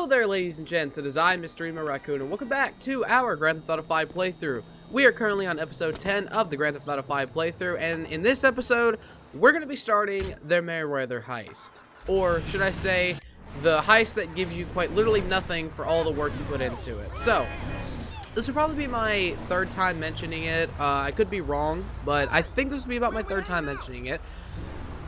Hello there, ladies and gents. It is I, Mr. Emo Raccoon, and welcome back to our Grand Theft Auto 5 playthrough. We are currently on episode 10 of the Grand Theft Auto 5 playthrough, and in this episode, we're going to be starting the Merryweather heist. Or, should I say, the heist that gives you quite literally nothing for all the work you put into it. So, this will probably be my third time mentioning it. I could be wrong, but I think this will be about my third time mentioning it.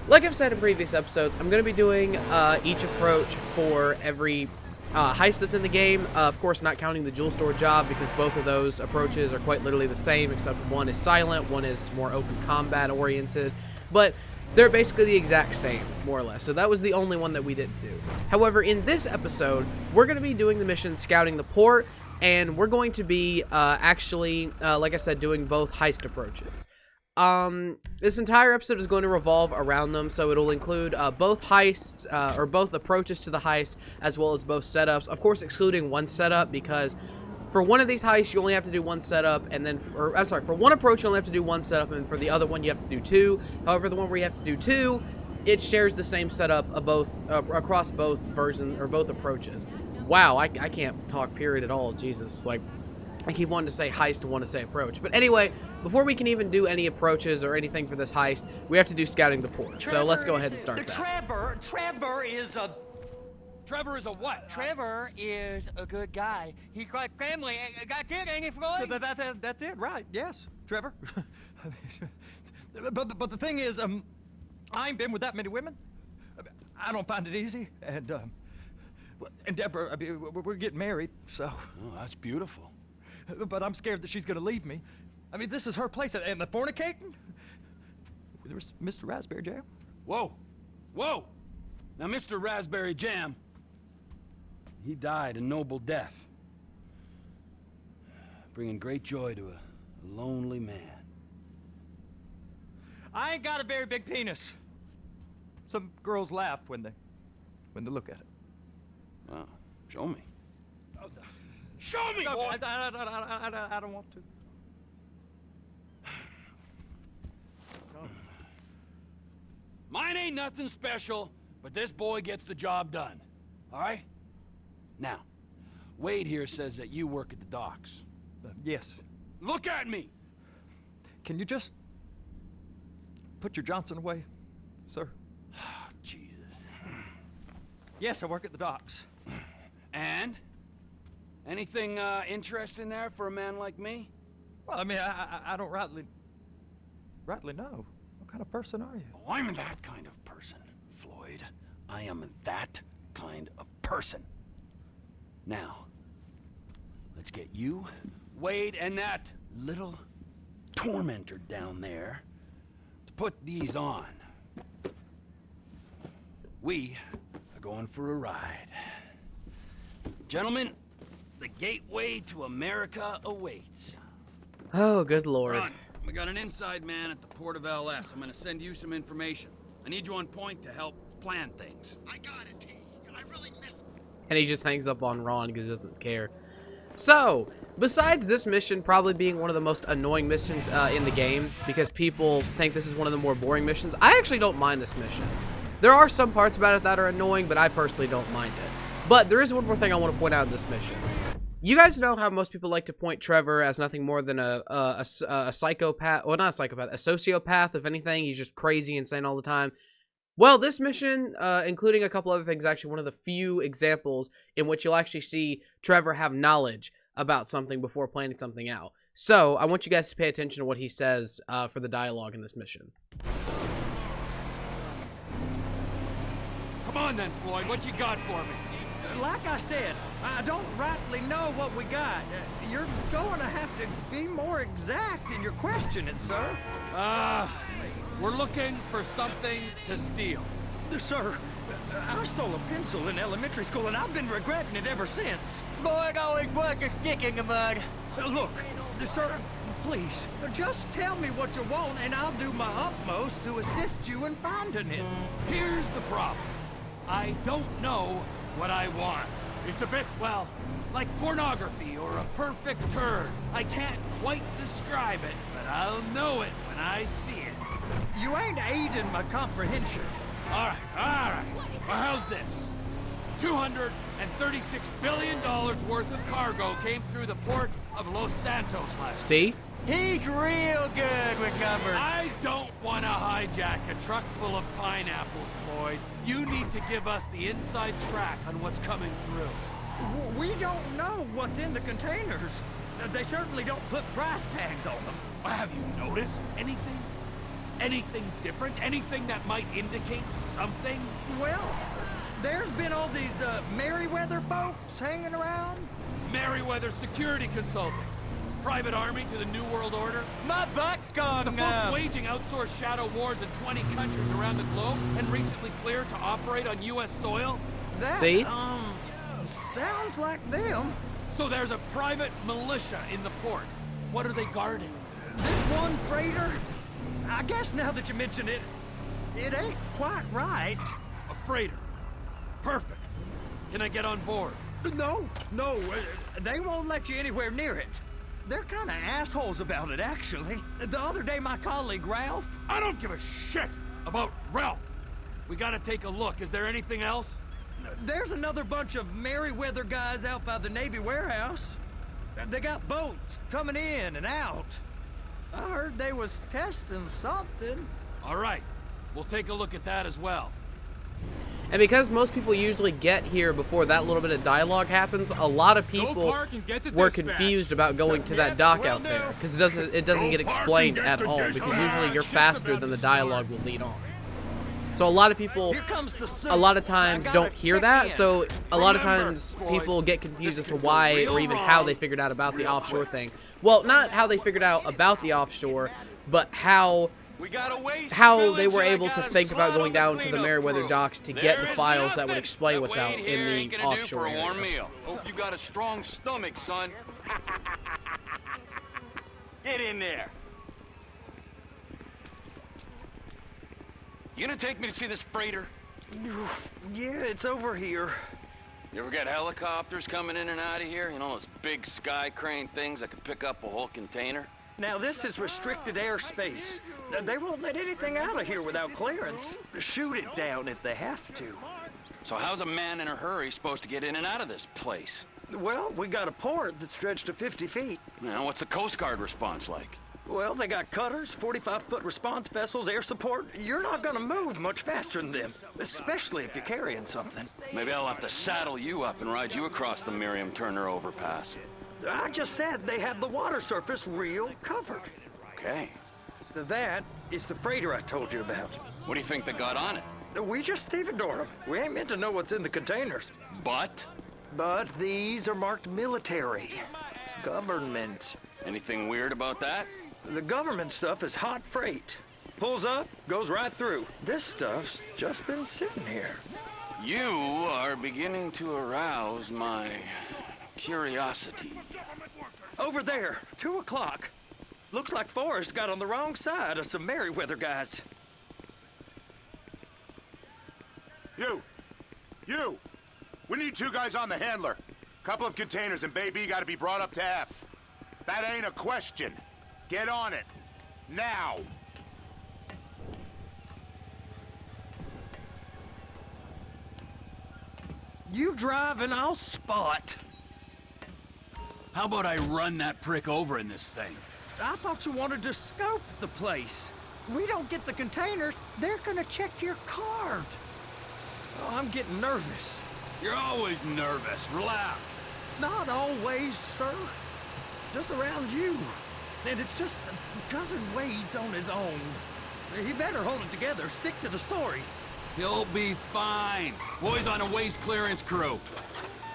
Like I've said in previous episodes, I'm going to be doing each approach for every heist that's in the game. Of course, not counting the jewel store job, because both of those approaches are quite literally the same, except one is silent, one is more open combat oriented. But they're basically the exact same, more or less. So that was the only one that we didn't do. However, in this episode, we're going to be doing the mission scouting the port, and we're going to be actually, like I said, doing both heist approaches. This entire episode is going to revolve around them, so it'll include both heists, or both approaches to the heist, as well as both setups. Of course, excluding one setup, because for one of these heists, you only have to do one setup, and then, for one approach, you only have to do one setup, and for the other one, you have to do two. However, the one where you have to do two, it shares the same setup of both, across both versions, or both approaches. Wow, I can't talk period at all, Jesus, like, I keep wanting to say heist and want to say approach. But anyway, before we can even do any approaches or anything for this heist, we have to do scouting the port. So let's go ahead and start that. Trevor is a... Trevor is a what? Trevor is a good guy. He's like family. That's it, ain't it, Floyd? That's it, right? Yes, Trevor. but the thing is, I ain't been with that many women. I don't find it easy, and Deborah, I mean, we're getting married, so. Oh, that's beautiful. But I'm scared that she's gonna leave me. I mean, this is her place, and the fornicating? There's Mr. Raspberry Jam. Whoa, whoa! Now, Mr. Raspberry Jam, he died a noble death, bringing great joy to a lonely man. I ain't got a very big penis. Some girls laugh when they look at it. Wow, show me. Show me, boy! I don't want to. Mine ain't nothing special, but this boy gets the job done. All right? Now, Wade here says that you work at the docks. Yes. Look at me! Can you just put your Johnson away, sir? Oh, Jesus. Yes, I work at the docks. And? Anything interesting there for a man like me? Well, I mean, I don't rightly know. What kind of person are you? Oh, I'm that kind of person, Floyd. I am that kind of person. Now, let's get you, Wade, and that little tormentor down there to put these on. We are going for a ride. Gentlemen, the gateway to America awaits. Oh, good lord. Run. We got an inside man at the port of LS. I'm gonna send you some information. I need you on point to help plan things. I got it, T. I really miss... And he just hangs up on Ron because he doesn't care. So, besides this mission probably being one of the most annoying missions in the game, because people think this is one of the more boring missions, I actually don't mind this mission. There are some parts about it that are annoying, but I personally don't mind it. But there is one more thing I want to point out in this mission. You guys know how most people like to point Trevor as nothing more than a psychopath, well, not a psychopath, a sociopath, if anything. He's just crazy, insane all the time. Well, this mission, including a couple other things, is actually one of the few examples in which you'll actually see Trevor have knowledge about something before planning something out. So, I want you guys to pay attention to what he says for the dialogue in this mission. Come on then, Floyd. What you got for me? Like I said, I don't rightly know what we got. You're going to have to be more exact in your questioning, sir. We're looking for something to steal. Sir, I stole a pencil in elementary school, and I've been regretting it ever since. Floyd always was a stick in the mud. Look, sir, please, just tell me what you want, and I'll do my utmost to assist you in finding it. Here's the problem. I don't know what I want. It's a bit, well, like pornography or a perfect turd. I can't quite describe it, but I'll know it when I see it. You ain't aiding my comprehension. All right. Well, how's this? $236 billion worth of cargo came through the port of Los Santos last See? He's real good with numbers. I don't want to hijack a truck full of pineapples, Floyd. You need to give us the inside track on what's coming through. We don't know what's in the containers. They certainly don't put price tags on them. Have you noticed anything? Anything different? Anything that might indicate something? Well, there's been all these Merryweather folks hanging around. Merryweather Security Consulting. Private army to the New World Order. My butt's gone The folks numb. waging outsourced shadow wars in 20 countries around the globe and recently cleared to operate on U.S. soil. That, See? sounds like them. So there's a private militia in the port. What are they guarding? This one freighter, I guess now that you mention it, it ain't quite right. A freighter. Perfect. Can I get on board? No, they won't let you anywhere near it. They're kind of assholes about it, actually. The other day, my colleague, Ralph... I don't give a shit about Ralph. We gotta take a look. Is there anything else? There's another bunch of Merryweather guys out by the Navy warehouse. They got boats coming in and out. I heard they was testing something. All right. We'll take a look at that as well. And because most people usually get here before that little bit of dialogue happens, a lot of people were confused about going to that dock out there because it doesn't get explained at all, because usually you're faster than the dialogue will lead on. So a lot of people, Here comes the suit. a lot of times I gotta don't hear check that, in. so a lot of Remember, times Floyd, people get confused as this to could go why real or even how wrong they figured out about the real offshore quick. thing. Well, not how they figured out about the offshore, but how We got a waste they were able to think about going down to the Merryweather docks to get the files that would explain what's out in the offshore area. meal. Hope you got a strong stomach, son. Get in there. You gonna take me to see this freighter? Yeah, it's over here. You ever got helicopters coming in and out of here? You know, those big sky crane things that can pick up a whole container? Now, this is restricted airspace. They won't let anything out of here without clearance. Shoot it down if they have to. So how's a man in a hurry supposed to get in and out of this place? Well, we got a port that's stretched to 50 feet. You know, what's the Coast Guard response like? Well, they got cutters, 45-foot response vessels, air support. You're not gonna move much faster than them, especially if you're carrying something. Maybe I'll have to saddle you up and ride you across the Miriam Turner overpass. I just said they had the water surface real covered. Okay. That is the freighter I told you about. What do you think they got on it? We just stevedore them. We ain't meant to know what's in the containers. But? But these are marked military. Government. Anything weird about that? The government stuff is hot freight. Pulls up, goes right through. This stuff's just been sitting here. You are beginning to arouse my curiosity. Over there, 2 o'clock. Looks like Forrest got on the wrong side of some Merryweather guys. You! We need 2 guys on the handler. Couple of containers and Baby gotta be brought up to F. That ain't a question. Get on it. Now! You drive and I'll spot. How about I run that prick over in this thing? I thought you wanted to scope the place. We don't get the containers, they're gonna check your card. Oh, I'm getting nervous. You're always nervous. Relax. Not always, sir. Just around you. And it's just Cousin Wade's on his own. He better hold it together, stick to the story. He'll be fine. Boys on a waste clearance crew.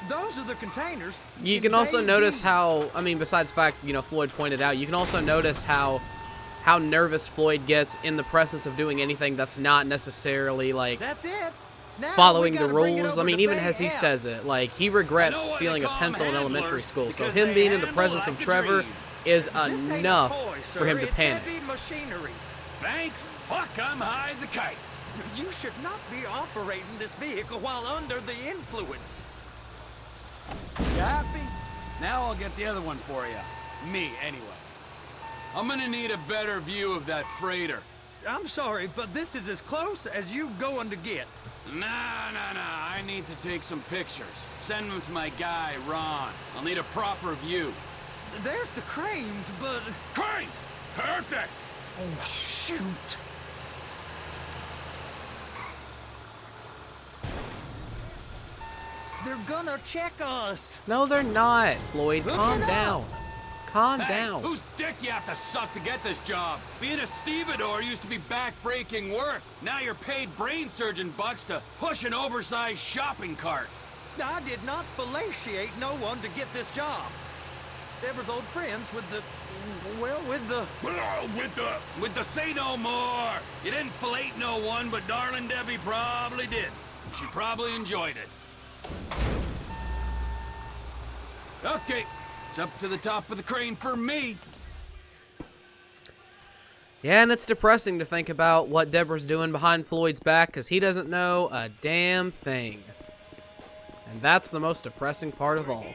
Those are the containers. You can also notice how, I mean, besides the fact, you know, Floyd pointed out, you can also notice how nervous Floyd gets in the presence of doing anything that's not necessarily, like, That's it. Now following we the gotta bring it rules. I over mean, to even Bay as he F. says it, like, he I know regrets why stealing they a call pencil in them elementary handlers, school. So because him they being in the handle presence like of a Trevor dream. is This ain't a enough toy, sir. for him to It's panic. heavy machinery. Thank fuck I'm high as a kite. You should not be operating this vehicle while under the influence. You happy? Now I'll get the other one for you. Me, anyway. I'm gonna need a better view of that freighter. I'm sorry, but this is as close as you going to get. Nah. I need to take some pictures. Send them to my guy, Ron. I'll need a proper view. There's the cranes, but... Cranes! Perfect! Oh, shoot. They're gonna check us. No, they're not, Floyd. Look Calm it down. Calm Hey, down. whose dick you have to suck to get this job? Being a stevedore used to be back-breaking work. Now you're paid brain surgeon bucks to push an oversized shopping cart. I did not fellatiate no one to get this job. Deborah's old friends with the... well, with the... With the say no more. You didn't fillet no one, but darling Debbie probably did. She probably enjoyed it. Okay, it's up to the top of the crane for me. Yeah, and it's depressing to think about what Deborah's doing behind Floyd's back, because he doesn't know a damn thing. And that's the most depressing part of all.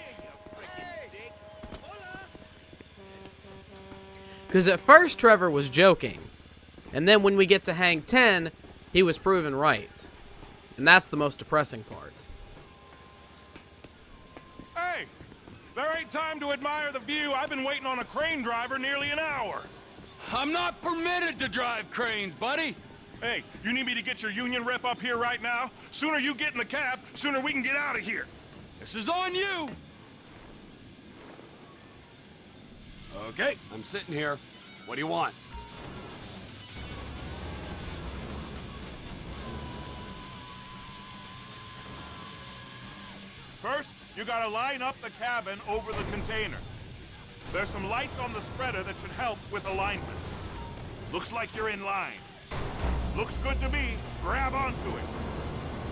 Because at first Trevor was joking, and then when we get to hang 10, he was proven right. And that's the most depressing part. Hey, there ain't time to admire the view. I've been waiting on a crane driver nearly an hour. I'm not permitted to drive cranes, buddy. Hey, you need me to get your union rep up here right now? Sooner you get in the cab, sooner we can get out of here. This is on you. Okay, I'm sitting here. What do you want? First, you gotta line up the cabin over the container. There's some lights on the spreader that should help with alignment. Looks like you're in line. Looks good to me. Grab onto it.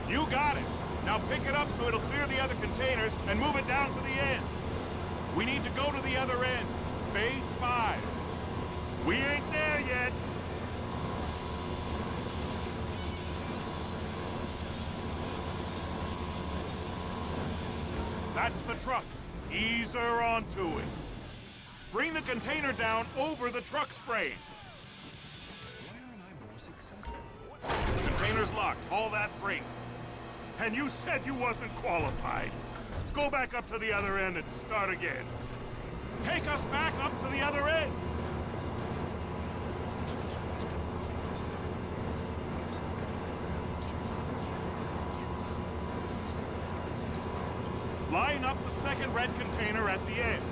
You got it. Now pick it up so it'll clear the other containers and move it down to the end. We need to go to the other end. Bay 5. We ain't there yet. That's the truck. Ease her onto it. Bring the container down over the truck's frame. Why aren't I more successful? Container's locked. Haul that freight. And you said you wasn't qualified. Go back up to the other end and start again. Take us back up to the other end. Line up the second red container at the end.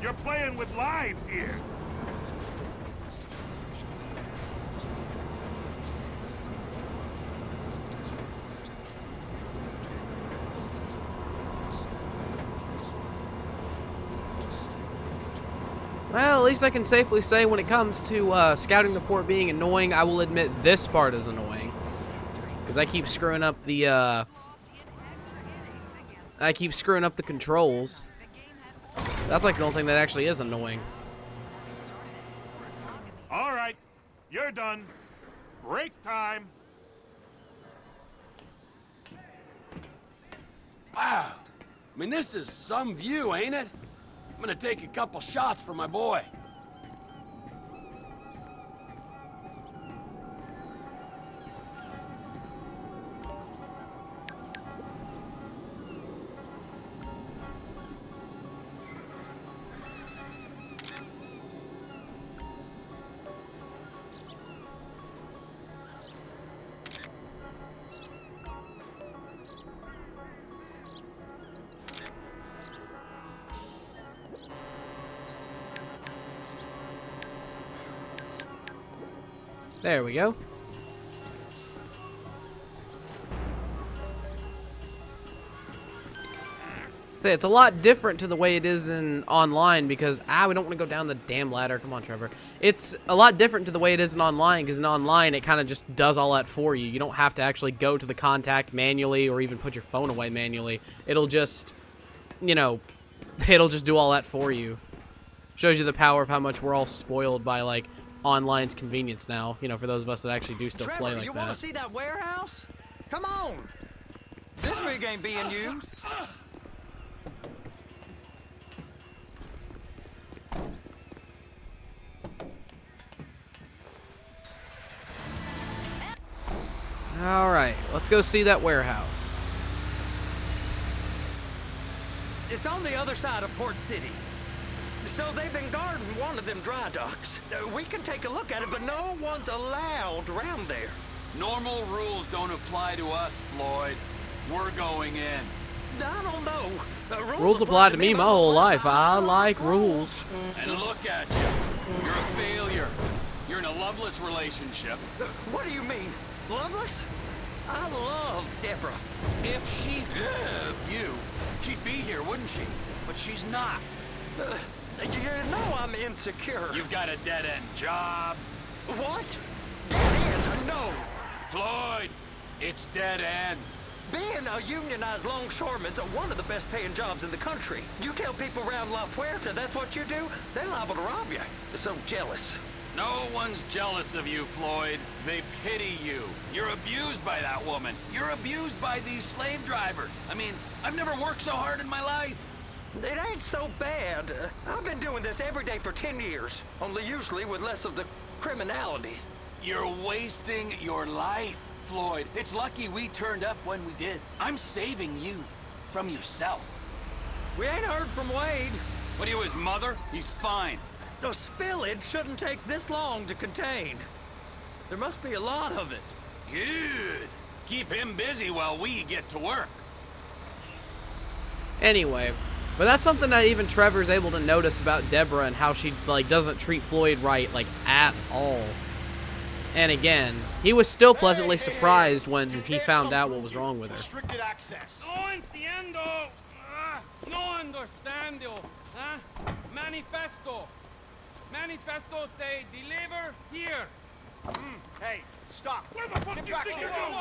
You're playing with lives here. Well, at least I can safely say when it comes to scouting the port being annoying, I will admit this part is annoying. Because I keep screwing up the, controls. That's like the only thing that actually is annoying. All right, you're done. Break time. Wow. I mean, this is some view, ain't it? I'm gonna take a couple shots for my boy. There we go. Say, it's a lot different to the way it is in online because, we don't want to go down the damn ladder. Come on, Trevor. It's a lot different to the way it is in online because in online, it kind of just does all that for you. You don't have to actually go to the contact manually or even put your phone away manually. It'll just, you know, it'll just do all that for you. Shows you the power of how much we're all spoiled by, like, online's convenience now. You know, for those of us that actually do still Trevor, play like you want to that. see that warehouse? Come on. This rig ain't being used. Alright, let's go see that warehouse. It's on the other side of Port City. So they've been guarding one of them dry docks. We can take a look at it, but no one's allowed around there. Normal rules don't apply to us, Floyd. We're going in. I don't know. Rules apply to me my whole life. I like rules. And look at you. You're a failure. You're in a loveless relationship. What do you mean? Loveless? I love Deborah. If she loved you, she'd be here, wouldn't she? But she's not. You know I'm insecure. You've got a dead-end job. What? Dead end? No. Floyd, it's dead end. Being a unionized longshoreman's one of the best paying jobs in the country. You tell people around La Puerta that's what you do, they're liable to rob you. They're so jealous. No one's jealous of you, Floyd. They pity you. You're abused by that woman. You're abused by these slave drivers. I mean, I've never worked so hard in my life. It ain't so bad. I've been doing this every day for 10 years, only usually with less of the criminality. You're wasting your life, Floyd. It's lucky we turned up when we did. I'm saving you from yourself. We ain't heard from Wade. What are you, his mother? He's fine. No, spillage shouldn't take this long to contain. There must be a lot of it. Good. Keep him busy while we get to work. Anyway, but that's something that even Trevor's able to notice about Deborah and how she, like, doesn't treat Floyd right, like, at all. And again, he was still pleasantly surprised when he found out what was wrong with her. Restricted access. No entiendo. No understando. Manifesto. Manifesto say deliver here. Hey, stop. Where the fuck do you think you're going?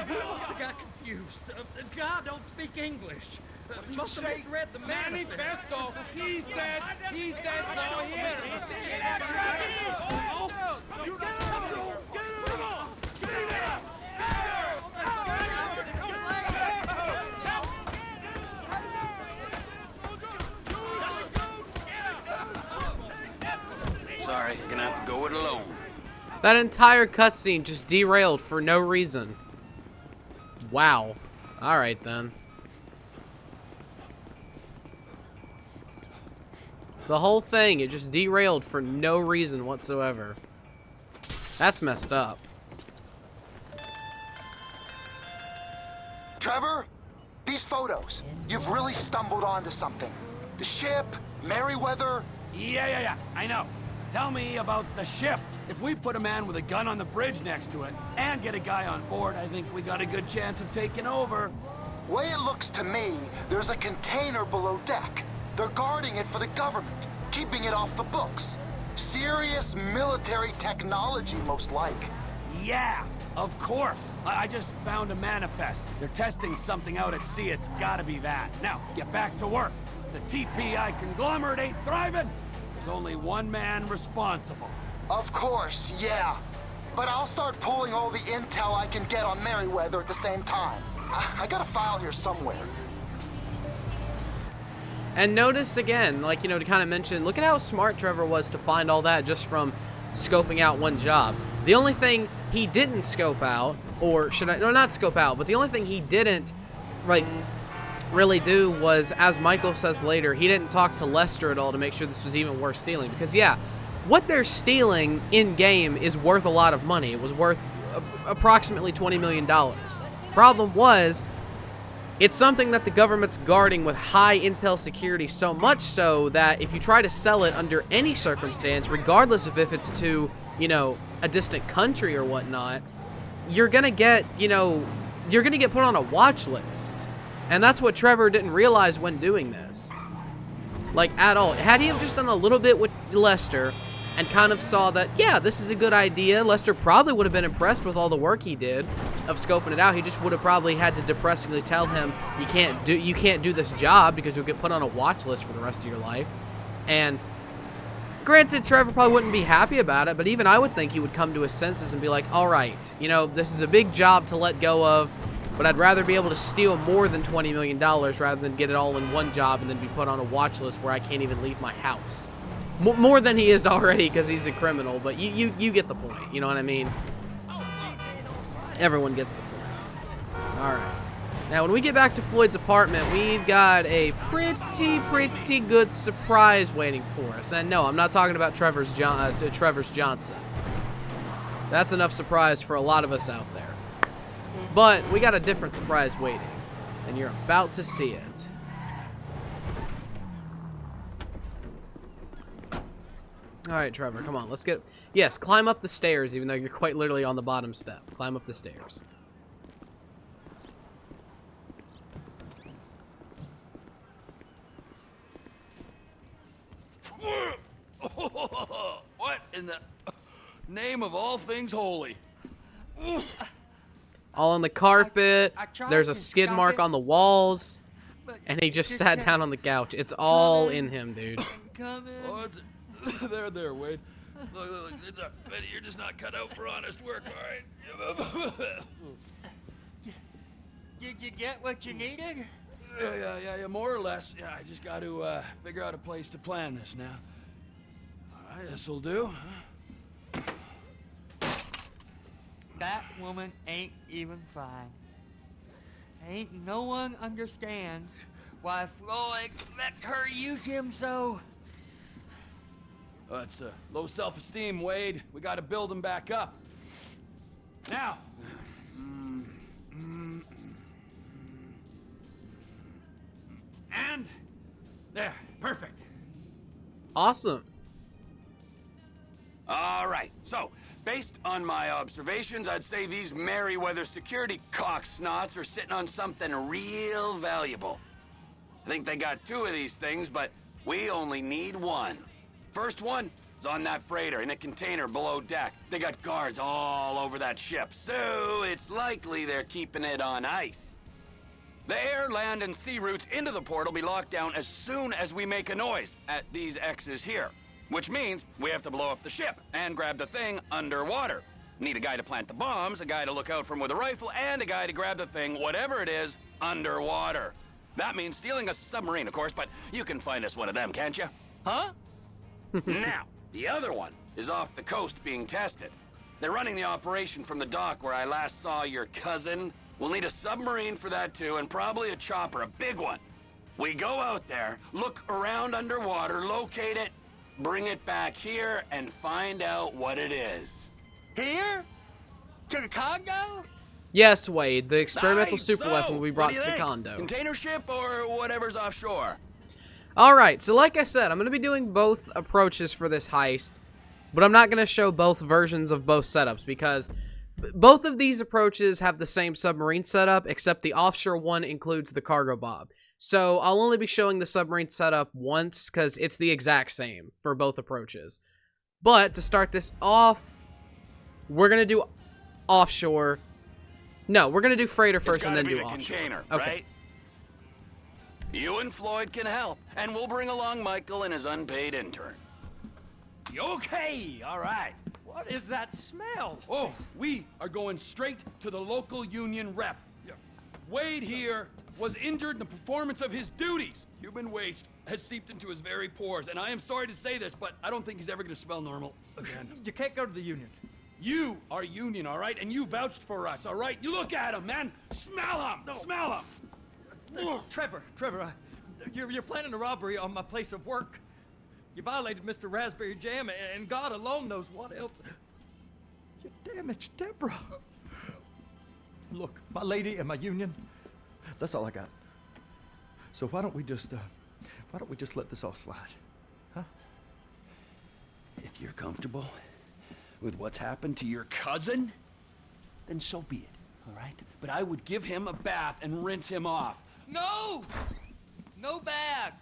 We must have got confused. God don't speak English. Must have misread the Manifesto. He said no here. Sorry, you're gonna have to go it alone. That entire cutscene just derailed for no reason. Wow. Alright then. The whole thing, it just derailed for no reason whatsoever. That's messed up. Trevor, these photos, you've really stumbled onto something. The ship, Merryweather. Yeah, I know. Tell me about the ship. If we put a man with a gun on the bridge next to it and get a guy on board, I think we got a good chance of taking over. Way it looks to me, there's a container below deck. They're guarding it for the government, keeping it off the books. Serious military technology, most like. Yeah, of course. I just found a manifest. They're testing something out at sea. It's gotta be that. Now, get back to work. The TPI conglomerate ain't thriving. There's only one man responsible. Of course, yeah. But I'll start pulling all the intel I can get on Merryweather at the same time. I got a file here somewhere. And notice again, like, you know, to kind of mention, look at how smart Trevor was to find all that just from scoping out one job. The only thing he didn't scope out, or should I, no, not scope out, but the only thing he didn't, like, really do was, as Michael says later, he didn't talk to Lester at all to make sure this was even worth stealing. Because, yeah, what they're stealing in-game is worth a lot of money. It was worth approximately $20 million. Problem was, it's something that the government's guarding with high intel security, so much so that if you try to sell it under any circumstance, regardless of if it's to, you know, a distant country or whatnot, you're gonna get, you know, you're gonna get put on a watch list. And that's what Trevor didn't realize when doing this. Like, at all. Had he have just done a little bit with Lester and kind of saw that, yeah, this is a good idea, Lester probably would have been impressed with all the work he did. of scoping it out. He just would have probably had to depressingly tell him, you can't do this job because you'll get put on a watch list for the rest of your life. And granted, Trevor probably wouldn't be happy about it, but even I would think he would come to his senses and be like, all right, you know, this is a big job to let go of, but I'd rather be able to steal more than $20 million rather than get it all in one job and then be put on a watch list where I can't even leave my house. More than he is already because he's a criminal, but you get the point, you know what I mean? Everyone gets the point. Alright. Now, when we get back to Floyd's apartment, we've got a pretty good surprise waiting for us. And no, I'm not talking about Trevor's Johnson. That's enough surprise for a lot of us out there. But we got a different surprise waiting, and you're about to see it. Alright, Trevor, come on, let's get... Yes, climb up the stairs, even though you're quite literally on the bottom step. Climb up the stairs. What in the name of all things holy? All on the carpet. I tried There's a to skid stop mark it, on the walls. but And he just you sat kept down on the couch. It's all coming. in him, dude. coming. Oh, it's there, Wade. Look, you're just not cut out for honest work, all right? Did you get what you needed? Yeah, more or less. Yeah, I just got to figure out a place to plan this now. All right, this'll do. That woman ain't even fine. Ain't no one understands why Floyd lets her use him so. It's low self-esteem, Wade. We got to build him back up. Now. And there, perfect. Awesome. All right, so, based on my observations, I'd say these Merryweather security cocksnots are sitting on something real valuable. I think they got 2 of these things, but we only need 1. First one is on that freighter in a container below deck. They got guards all over that ship, so it's likely they're keeping it on ice. The air, land, and sea routes into the port will be locked down as soon as we make a noise at these X's here. Which means we have to blow up the ship and grab the thing underwater. Need a guy to plant the bombs, a guy to look out for him with a rifle, and a guy to grab the thing, whatever it is, underwater. That means stealing us a submarine, of course, but you can find us one of them, can't you? Huh? Now, the other one is off the coast being tested. They're running the operation from the dock where I last saw your cousin. We'll need a submarine for that too, and probably a chopper, a big one. We go out there, look around underwater, locate it, bring it back here, and find out what it is. Here? To the condo? Yes, Wade, the experimental Nice. super So, weapon will be what brought do to you the think? condo. Container ship or whatever's offshore? Alright, so like I said, I'm going to be doing both approaches for this heist, but I'm not going to show both versions of both setups because both of these approaches have the same submarine setup, except the offshore one includes the cargo bob. So I'll only be showing the submarine setup once because it's the exact same for both approaches. But to start this off, we're going to do offshore. No, we're going to do freighter first and then do offshore. Container, Okay. right? You and Floyd can help, and we'll bring along Michael and his unpaid intern. Okay, all right. What is that smell? Oh, we are going straight to the local union rep. Wade here was injured in the performance of his duties. Human waste has seeped into his very pores, and I am sorry to say this, but I don't think he's ever going to smell normal again. You can't go to the union. You are union, all right? And you vouched for us, all right? You look at him, man. Smell him. No. Smell him. Trevor, you're planning a robbery on my place of work. You violated Mr. Raspberry Jam, and God alone knows what else. You damaged Deborah. Look, my lady and my union, that's all I got. So why don't we just let this all slide, huh? If you're comfortable with what's happened to your cousin, then so be it, all right? But I would give him a bath and rinse him off. No! No bag!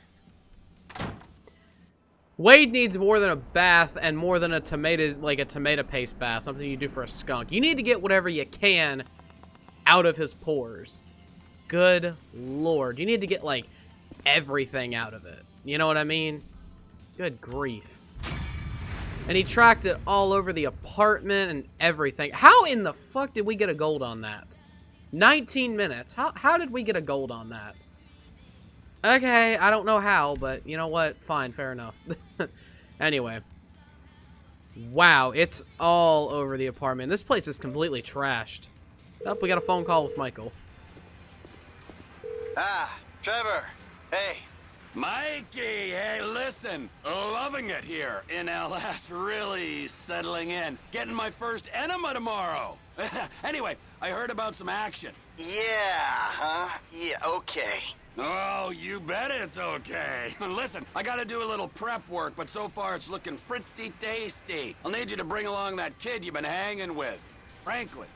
Wade needs more than a bath and more than a tomato paste bath, something you do for a skunk. You need to get whatever you can out of his pores. Good lord. You need to get, like, everything out of it. You know what I mean? Good grief. And he tracked it all over the apartment and everything. How in the fuck did we get a gold on that? 19 minutes. How did we get a gold on that? Okay, I don't know how, but you know what? Fine, fair enough. Anyway. Wow, it's all over the apartment. This place is completely trashed. Oh, we got a phone call with Michael. Ah, Trevor. Hey. Mikey, hey, listen. Loving it here in LS. Really settling in. Getting my first enema tomorrow. Anyway, I heard about some action. Yeah, huh? Yeah, okay. Oh, you bet it's okay. Listen, I gotta do a little prep work, but so far it's looking pretty tasty. I'll need you to bring along that kid you've been hanging with. Frankly.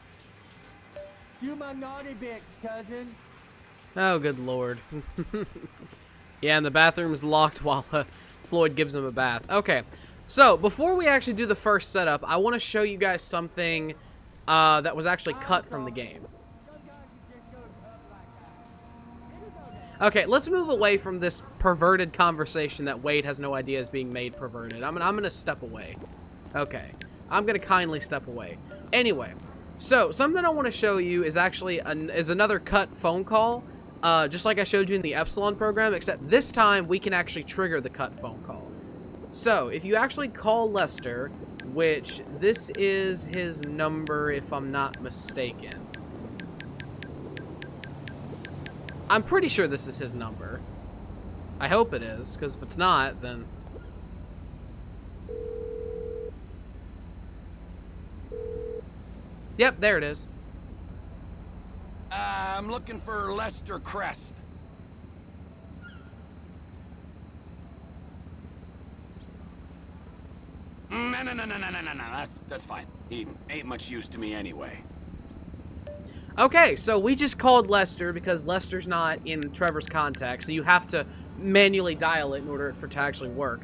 You my naughty bitch, cousin. Oh, good lord. Yeah, and the bathroom's locked while Floyd gives him a bath. Okay, so before we actually do the first setup, I want to show you guys something that was actually cut from the game. Okay, let's move away from this perverted conversation that Wade has no idea is being made perverted. I'm gonna step away. Okay, I'm gonna kindly step away. Anyway, so something I want to show you is actually another cut phone call. Just like I showed you in the Epsilon program, except this time we can actually trigger the cut phone call. So, if you actually call Lester, which this is his number if I'm not mistaken. I'm pretty sure this is his number. I hope it is, because if it's not, then... Yep, there it is. I'm looking for Lester Crest. No. That's fine. He ain't much use to me anyway. Okay, so we just called Lester because Lester's not in Trevor's contact, so you have to manually dial it in order for it to actually work.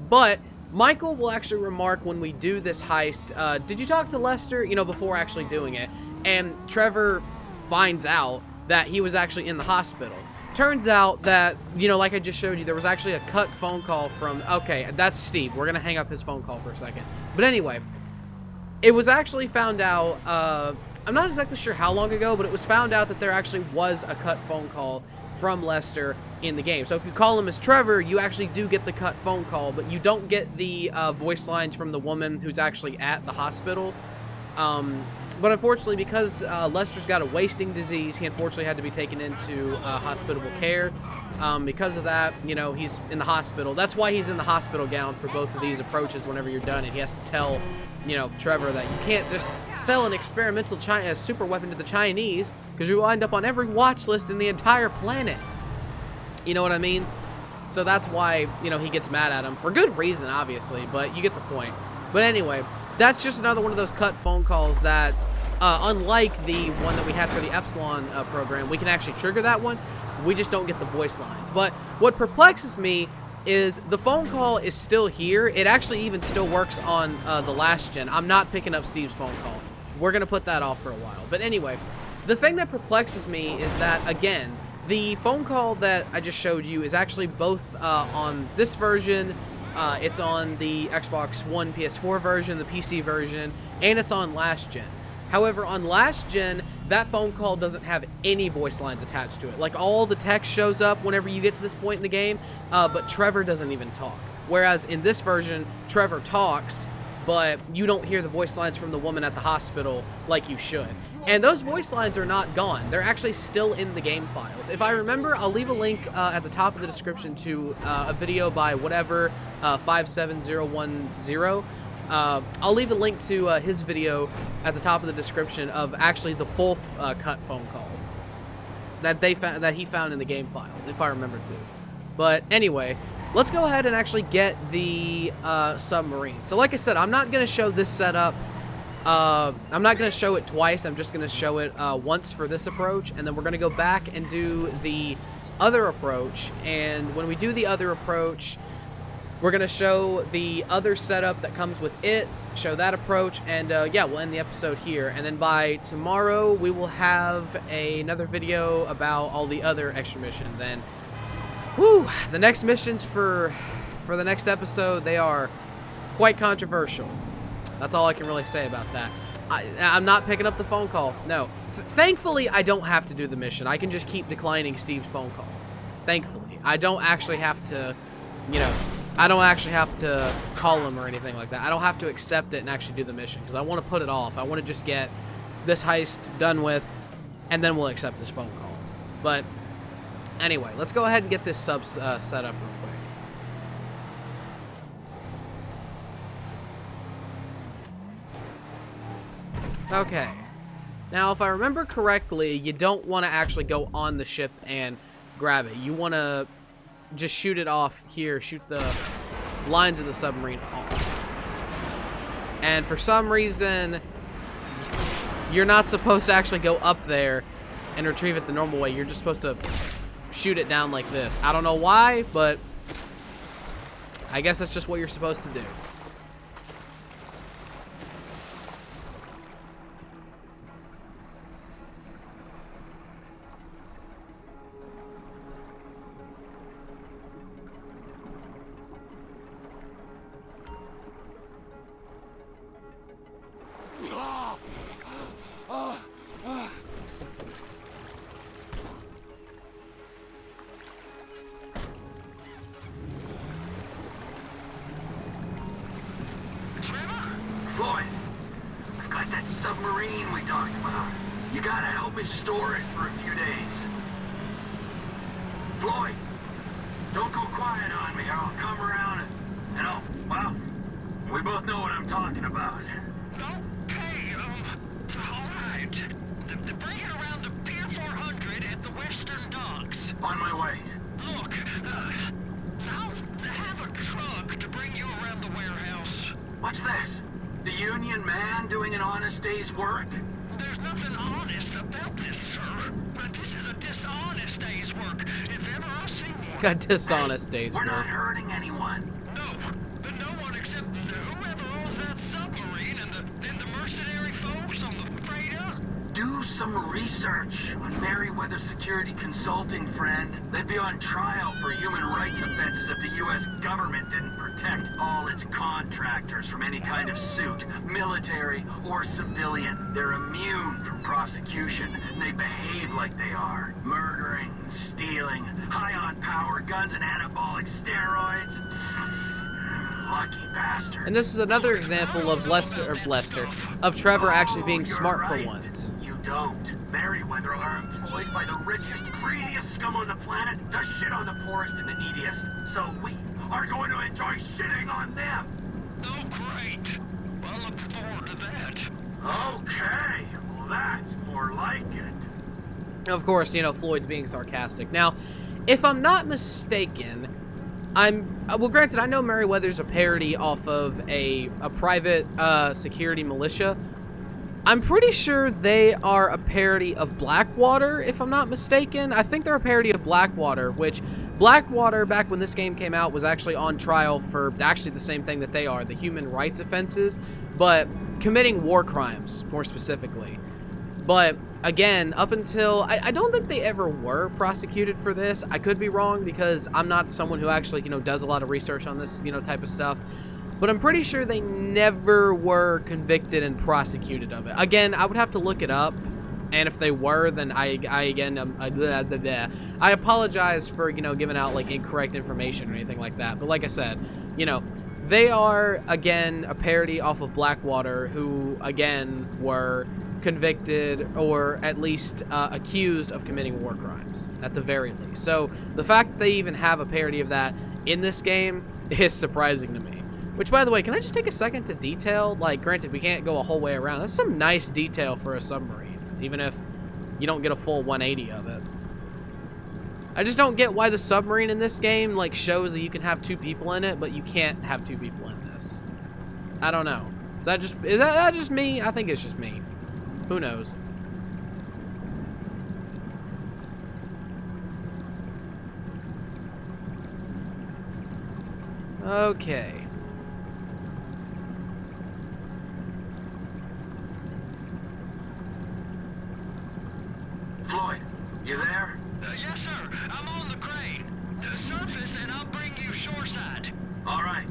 But Michael will actually remark when we do this heist, did you talk to Lester, you know, before actually doing it? And Trevor finds out that he was actually in the hospital. Turns out that, you know, like I just showed you, there was actually a cut phone call from, okay, that's Steve. We're going to hang up his phone call for a second. But anyway, it was actually found out, I'm not exactly sure how long ago, but it was found out that there actually was a cut phone call from Lester in the game. So if you call him as Trevor, you actually do get the cut phone call, but you don't get the voice lines from the woman who's actually at the hospital. But unfortunately, because Lester's got a wasting disease, he unfortunately had to be taken into hospitable care. Because of that, you know, he's in the hospital. That's why he's in the hospital gown for both of these approaches whenever you're done. And he has to tell, you know, Trevor that you can't just sell an experimental super weapon to the Chinese, because you will end up on every watch list in the entire planet. You know what I mean? So that's why, you know, he gets mad at him. For good reason, obviously, but you get the point. But anyway, that's just another one of those cut phone calls that, unlike the one that we had for the Epsilon program, we can actually trigger that one. We just don't get the voice lines. But what perplexes me is the phone call is still here. It actually even still works on the last gen. I'm not picking up Steve's phone call. We're going to put that off for a while. But anyway, the thing that perplexes me is that, again, the phone call that I just showed you is actually both on this version, it's on the Xbox One PS4 version, the PC version, and it's on last gen. However, on last gen, that phone call doesn't have any voice lines attached to it. Like, all the text shows up whenever you get to this point in the game, but Trevor doesn't even talk. Whereas in this version, Trevor talks, but you don't hear the voice lines from the woman at the hospital like you should. And those voice lines are not gone. They're actually still in the game files. If I remember, I'll leave a link at the top of the description to a video by whatever 57010. I'll leave a link to his video at the top of the description of actually the full cut phone call that he found in the game files, if I remember to. But anyway, let's go ahead and actually get the submarine. So like I said, I'm not going to show this setup. I'm not going to show it twice. I'm just going to show it once for this approach, and then we're going to go back and do the other approach. And when we do the other approach, we're going to show the other setup that comes with it, show that approach, and yeah, we'll end the episode here. And then by tomorrow, we will have another video about all the other extra missions. And whew, the next missions for the next episode, they are quite controversial. That's all I can really say about that. I'm not picking up the phone call. No. Thankfully, I don't have to do the mission. I can just keep declining Steve's phone call. Thankfully. I don't actually have to, you know, I don't actually have to call him or anything like that. I don't have to accept it and actually do the mission because I want to put it off. I want to just get this heist done with, and then we'll accept his phone call. But anyway, let's go ahead and get this sub set up real quick. Okay. Now, if I remember correctly, you don't want to actually go on the ship and grab it. You want to just shoot it off here, shoot the lines of the submarine off. And for some reason, you're not supposed to actually go up there and retrieve it the normal way. You're just supposed to shoot it down like this. I don't know why, but I guess that's just what you're supposed to do. Floyd, I've got that submarine we talked about. You gotta help me store it for a few days. Floyd, don't go quiet on me or I'll come around and I'll, well, we both know what I'm talking about. Okay, alright. Bring it around to Pier 400 at the Western Docks. On my way. Look, I'll have a truck to bring you around the warehouse. What's this? The Union man doing an honest day's work? There's nothing honest about this, sir. But this is a dishonest day's work, if ever I've seen one. Got dishonest days, We're bro. not hurting anyone. No one except whoever owns that submarine and the mercenary folks on the freighter. Do some research on Merryweather Security Consulting, friend. They'd be on trial for human rights offenses if the U.S. government didn't protect all its contractors from any kind of suit, military or civilian. They're immune from prosecution, and they behave like they are. Murdering, stealing, high on power, guns and anabolic steroids. Lucky bastard. And this is another example of of Trevor actually being smart for right. once. You don't. Merryweather are employed by the richest, greediest scum on the planet to shit on the poorest and the neediest. So we are going to enjoy shitting on them. Oh, great. I look forward to that. Okay, well that's more like it. Of course, you know, Floyd's being sarcastic. Now, if I'm not mistaken, well, granted, I know Merryweather's a parody off of a private security militia. I'm pretty sure they are a parody of Blackwater, if I'm not mistaken. I think they're a parody of Blackwater, which Blackwater, back when this game came out, was actually on trial for actually the same thing that they are, the human rights offenses, but committing war crimes, more specifically. But again, up until, I don't think they ever were prosecuted for this. I could be wrong because I'm not someone who actually, you know, does a lot of research on this, you know, type of stuff. But I'm pretty sure they never were convicted and prosecuted of it. Again, I would have to look it up. And if they were, then I apologize for, you know, giving out, like, incorrect information or anything like that. But like I said, you know, they are, again, a parody off of Blackwater, who, again, were convicted or at least accused of committing war crimes, at the very least. So the fact that they even have a parody of that in this game is surprising to me. Which, by the way, can I just take a second to detail? Like, granted, we can't go a whole way around. That's some nice detail for a submarine, even if you don't get a full 180 of it. I just don't get why the submarine in this game, like, shows that you can have two people in it, but you can't have two people in this. I don't know. Is that just me? I think it's just me. Who knows? Okay. Floyd, you there? Yes, sir. I'm on the crane. Surface and I'll bring you shoreside. All right.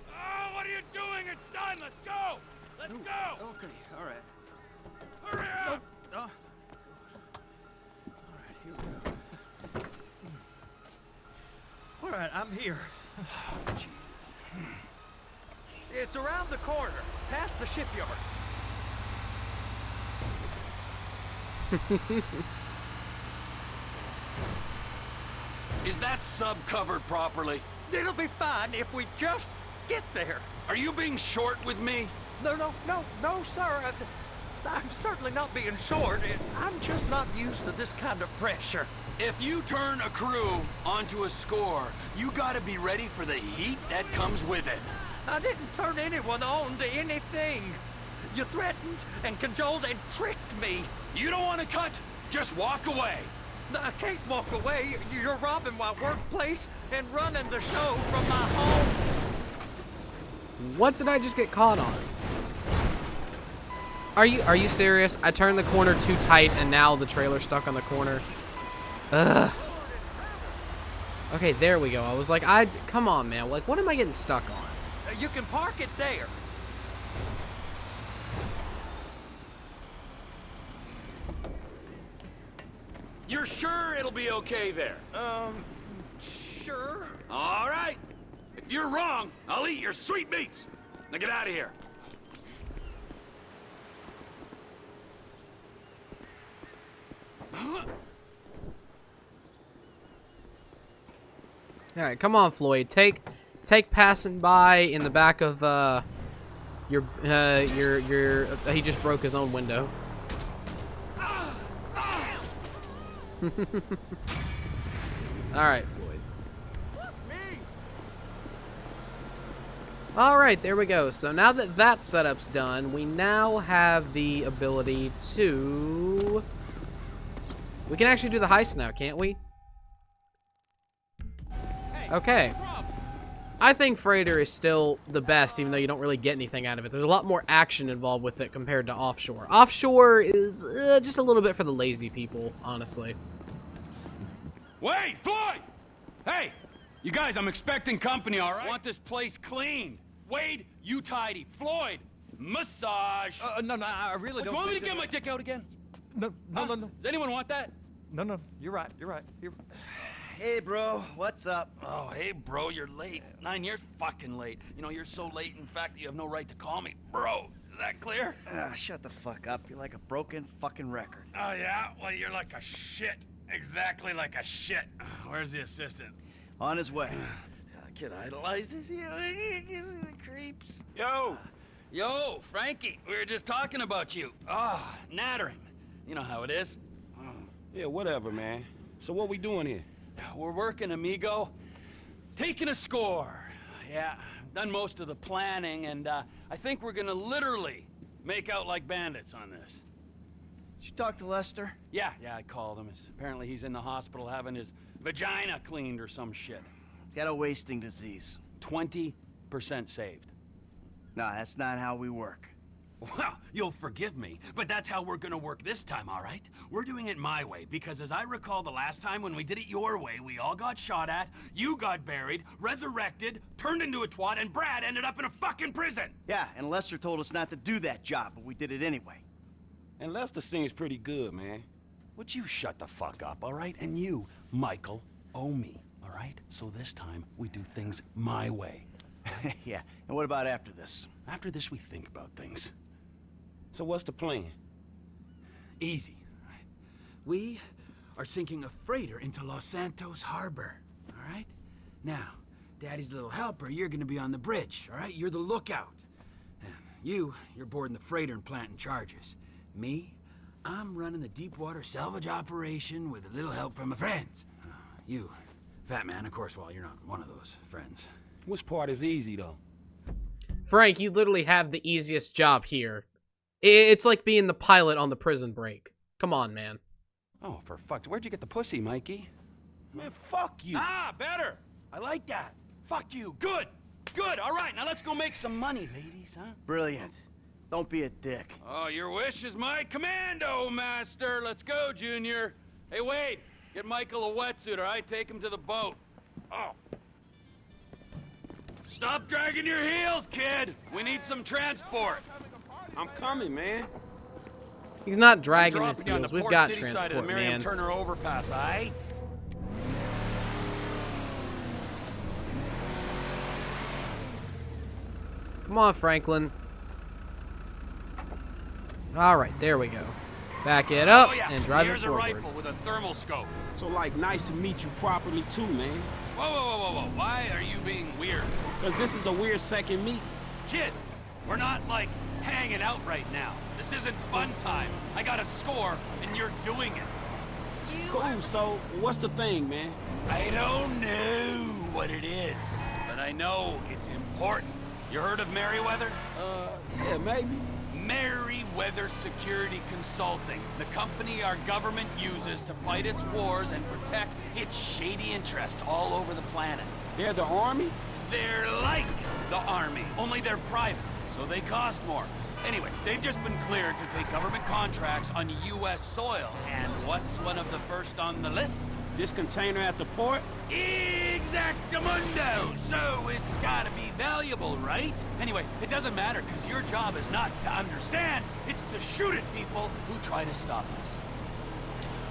Oh, what are you doing? It's done. Let's go. Let's go. Okay, all right. Hurry up. All right, here we go. All right, I'm here. It's around the corner, past the shipyards. Is that sub covered properly? It'll be fine if we just get there. Are you being short with me? No, sir. I'm certainly not being short. I'm just not used to this kind of pressure. If you turn a crew onto a score, you gotta be ready for the heat that comes with it. I didn't turn anyone on to anything. You threatened and cajoled and tricked me. You don't want to cut? Just walk away. I can't walk away. You're robbing my workplace and running the show from my home. What did I just get caught on? Are you serious? I turned the corner too tight and now the trailer's stuck on the corner. Ugh. Okay, there we go. I was like, come on, man. Like, what am I getting stuck on? You can park it there. You're sure it'll be okay there? Sure. All right. If you're wrong, I'll eat your sweet meats. Now get out of here. All right, come on, Floyd. Take passing by in the back of your he just broke his own window. All right, Floyd. All right, there we go. So now that that setup's done, we now have the ability to... We can actually do the heist now, can't we? Okay. I think Freighter is still the best, even though you don't really get anything out of it. There's a lot more action involved with it compared to Offshore. Offshore is just a little bit for the lazy people, honestly. Wait, Floyd! Hey, you guys, I'm expecting company, all right? I want this place clean. Wade, you tidy. Floyd, massage. No, I really Do don't. you want me to get my dick out again? No. Does anyone want that? No, you're right. Hey, bro, what's up? Oh, hey, bro, you're late. 9 years fucking late. You know, you're so late, in fact, that you have no right to call me bro. Is that clear? Shut the fuck up. You're like a broken fucking record. Oh, yeah? Well, you're like a shit. Exactly like a shit. Where's the assistant? On his way. Kid idolized this. Creeps. Yo, Frankie, we were just talking about you. Oh, nattering. You know how it is. Yeah, whatever, man. So what we doing here? We're working, amigo. Taking a score. Yeah, done most of the planning, and I think we're gonna literally make out like bandits on this. Did you talk to Lester? Yeah, I called him. Apparently he's in the hospital having his vagina cleaned or some shit. He's got a wasting disease. 20% saved. No, that's not how we work. Well, you'll forgive me, but that's how we're gonna work this time, all right? We're doing it my way, because as I recall the last time when we did it your way, we all got shot at, you got buried, resurrected, turned into a twat, and Brad ended up in a fucking prison! Yeah, and Lester told us not to do that job, but we did it anyway. And Lester seems pretty good, man. Would you shut the fuck up, all right? And you, Michael, owe me, all right? So this time, we do things my way. Yeah, and what about after this? After this, we think about things. So what's the plan? Easy. We are sinking a freighter into Los Santos Harbor. All all right? Now, Daddy's little helper, you're gonna be on the bridge, all right? You're the lookout. And you're boarding the freighter and planting charges. Me, I'm running the deep water salvage operation with a little help from my friends. You, Fat Man, of course, well, you're not one of those friends. Which part is easy, though? Frank, you literally have the easiest job here. It's like being the pilot on the Prison Break. Come on, man. Oh, for fuck's... Where'd you get the pussy, Mikey? Man, fuck you. Ah, better. I like that. Fuck you. Good. Good. All right, now let's go make some money, ladies, huh? Brilliant. Don't be a dick. Oh, your wish is my commando, master. Let's go, Junior. Hey, Wade, get Michael a wetsuit, all right? Take him to the boat. Oh. Stop dragging your heels, kid. We need some transport. I'm coming, man. He's not dragging his dropping you on heels. the We've Port got City side of the transport, Miriam man. Turner overpass, all right? Come on, Franklin. All right, there we go. Back it up Oh, yeah. and drive it Here's forward. a rifle with a thermal scope. So, like, nice to meet you properly, too, man. Whoa, whoa, whoa, whoa, whoa. Why are you being weird? Because this is a weird second meet. Kid, we're not, like, hanging out right now. This isn't fun time. I got a score, and you're doing it. Cool, so what's the thing, man? I don't know what it is, but I know it's important. You heard of Merryweather? Yeah, maybe. Merryweather Security Consulting, the company our government uses to fight its wars and protect its shady interests all over the planet. They're the army? They're like the army, only they're private, so they cost more. Anyway, they've just been cleared to take government contracts on U.S. soil. And what's one of the first on the list? This container at the port? Exactamundo! So it's gotta be valuable, right? Anyway, it doesn't matter, because your job is not to understand, it's to shoot at people who try to stop us.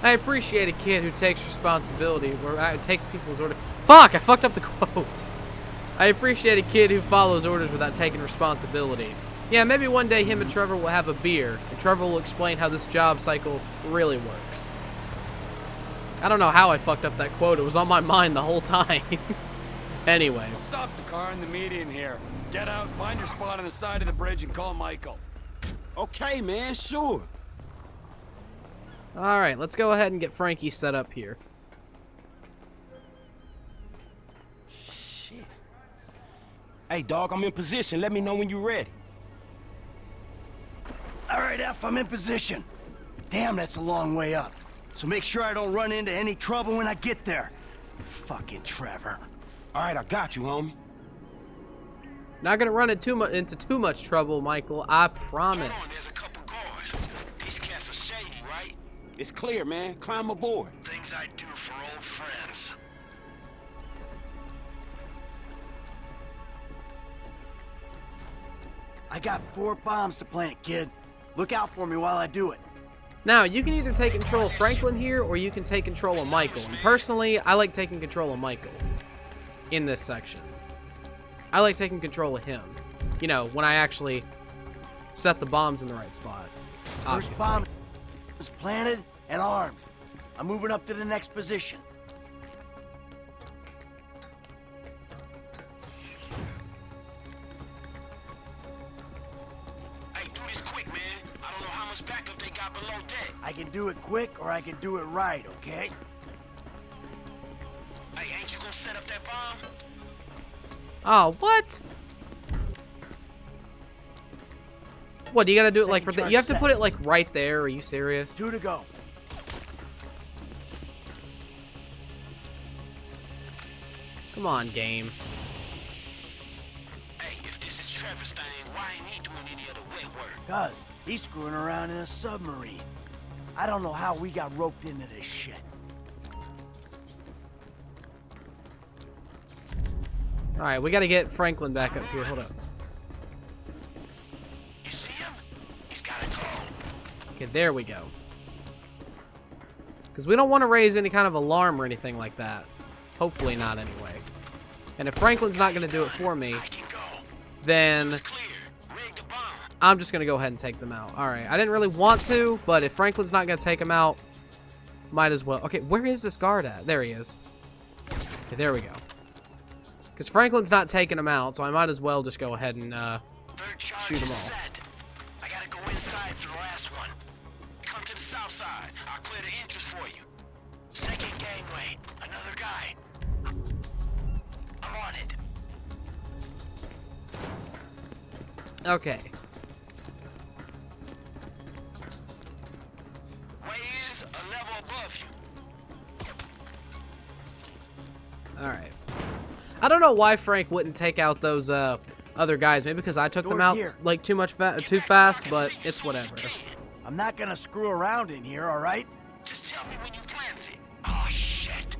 I appreciate a kid who takes responsibility, who takes people's orders. Fuck, I fucked up the quote. I appreciate a kid who follows orders without taking responsibility. Yeah, maybe one day him and Trevor will have a beer, and Trevor will explain how this job cycle really works. I don't know how I fucked up that quote. It was on my mind the whole time. Anyway. We'll stop the car in the median here. Get out, find your spot on the side of the bridge, and call Michael. Okay, man, sure. Alright, let's go ahead and get Frankie set up here. Shit. Hey, dog, I'm in position. Let me know when you're ready. All right, F, I'm in position. Damn, that's a long way up. So make sure I don't run into any trouble when I get there. Fucking Trevor. All right, I got you, homie. Not gonna run into too much trouble, Michael. I promise. Come on, there's a couple guards. These cats are shady, right? It's clear, man. Climb aboard. Things I do for old friends. I got 4 bombs to plant, kid. Look out for me while I do it. Now, you can either take control of Franklin here, or you can take control of Michael. And personally, I like taking control of Michael in this section. I like taking control of him. You know, when I actually set the bombs in the right spot. First Obviously. bomb is planted and armed. I'm moving up to the next position. Hey, do this quick, man. I don't know how much backup they got below deck. I can do it quick or I can do it right, okay? Hey, ain't you gonna set up that bomb? Oh, what? What, you gotta do it like... Second You have to charge put set. it like right there? Are you serious? 2 to go. Come on, game. Hey, if this is Trevor's thing, why ain't he doing any of the wet work? Cuz, he's screwing around in a submarine. I don't know how we got roped into this shit. Alright, we gotta get Franklin back up here. Hold up. You see him? He's gotta go. Okay, there we go. Because we don't want to raise any kind of alarm or anything like that. Hopefully not, anyway. And if Franklin's not going to do it for me, then I'm just going to go ahead and take them out. Alright, I didn't really want to, but if Franklin's not going to take them out, might as well. Okay, where is this guard at? There he is. Okay, there we go. Because Franklin's not taking them out, so I might as well just go ahead and shoot them all. Set. I gotta go inside for the last one. Come to the south side. I'll clear the entrance for you. Second gangway. Another guy. I'm on it. Okay. Way is a level above you. Alright. I don't know why Frank wouldn't take out those other guys. Maybe because I took them out like too fast, but it's whatever. I'm not gonna screw around in here, all right? Just tell me when you planted it. Oh, shit.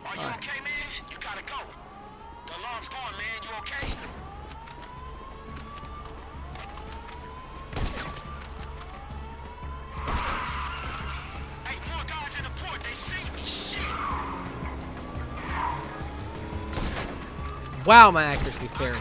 Are you okay, man? You gotta go. The alarm's going, man. You okay? Hey, more guys in the port. They see me. Shit. Wow, my accuracy's terrible.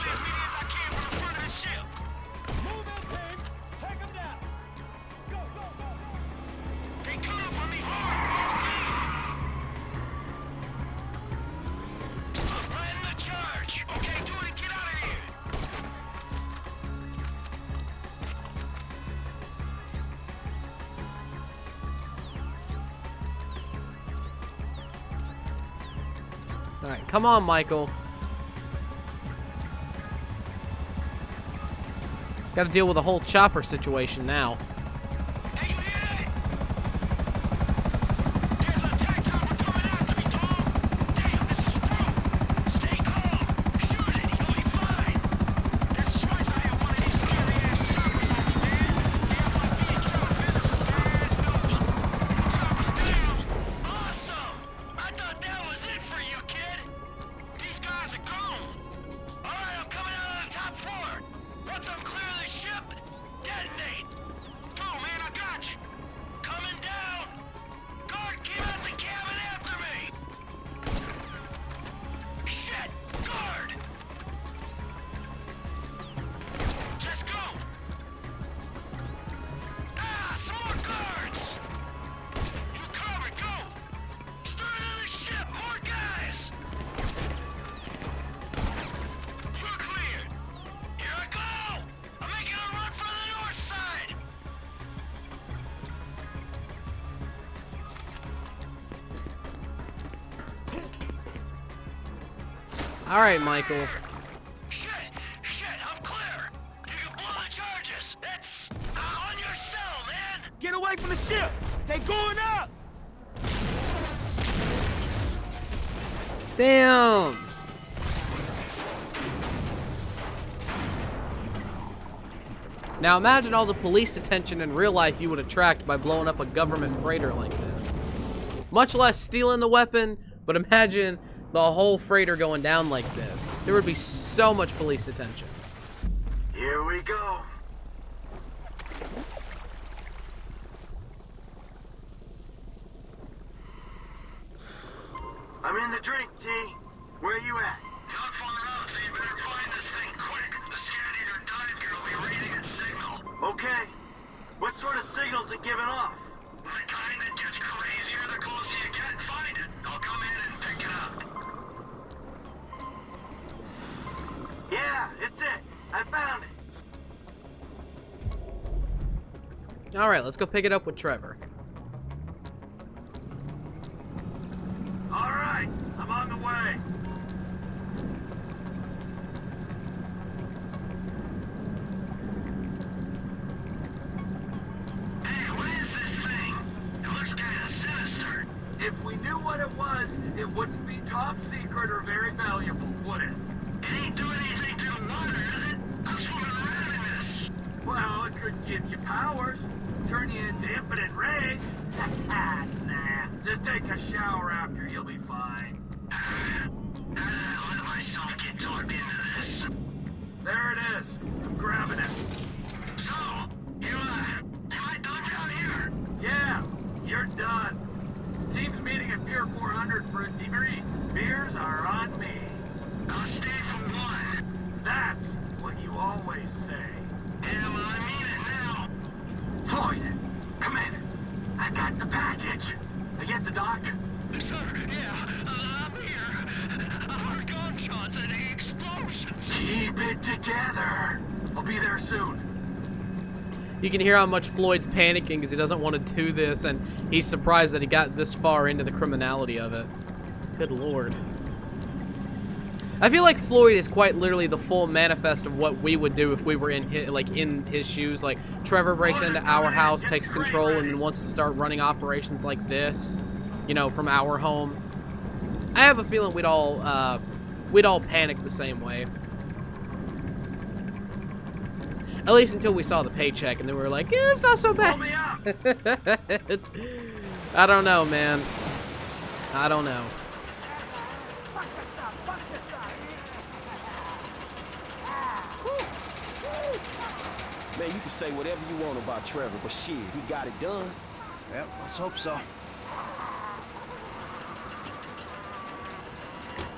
Alright, come on, Michael. Gotta deal with the whole chopper situation now. All right, Michael. Shit, I'm clear. You can blow the charges. It's on your cell, man. Get away from the ship! They going up! Damn! Now imagine all the police attention in real life you would attract by blowing up a government freighter like this. Much less stealing the weapon, but imagine the whole freighter going down like this. There would be so much police attention. Here we go. I'm in the drink, T. Where you at? Not far out, so you better find this thing quick. The scan-eater dive gear will be reading its signal. Okay. What sort of signals it giving off? The kind that gets crazier the closer you get. Find it. I'll come in and pick it up. Yeah, it's it. I found it. All right, let's go pick it up with Trevor. All right, I'm on the way. Hey, what is this thing? It looks kind of sinister. If we knew what it was, it wouldn't be top secret or very valuable, would it? It ain't doing anything to the water, is it? I'm swimming around in this. Well, it could give you powers, turn you into infinite rage. Nah, just take a shower after, you'll be fine. How did I let myself get talked into this? There it is. I'm grabbing it. So, am I done down here? Yeah, you're done. Team's meeting at Pier 400 for a debrief. Beers are on me. I'll stay for one. That's what you always say. Yeah, well, I mean it now. Floyd, come in. I got the package. You get the doc? Sir, yeah, I'm here. I heard gunshots and explosions. Keep it together. I'll be there soon. You can hear how much Floyd's panicking because he doesn't want to do this, and he's surprised that he got this far into the criminality of it. Good lord. I feel like Floyd is quite literally the full manifest of what we would do if we were in his shoes. Like, Trevor breaks into our house, takes control, and then wants to start running operations like this, you know, from our home. I have a feeling we'd all panic the same way. At least until we saw the paycheck, and then we were like, yeah, it's not so bad. I don't know, man. I don't know. Man, you can say whatever you want about Trevor, but shit, he got it done. Yep, let's hope so.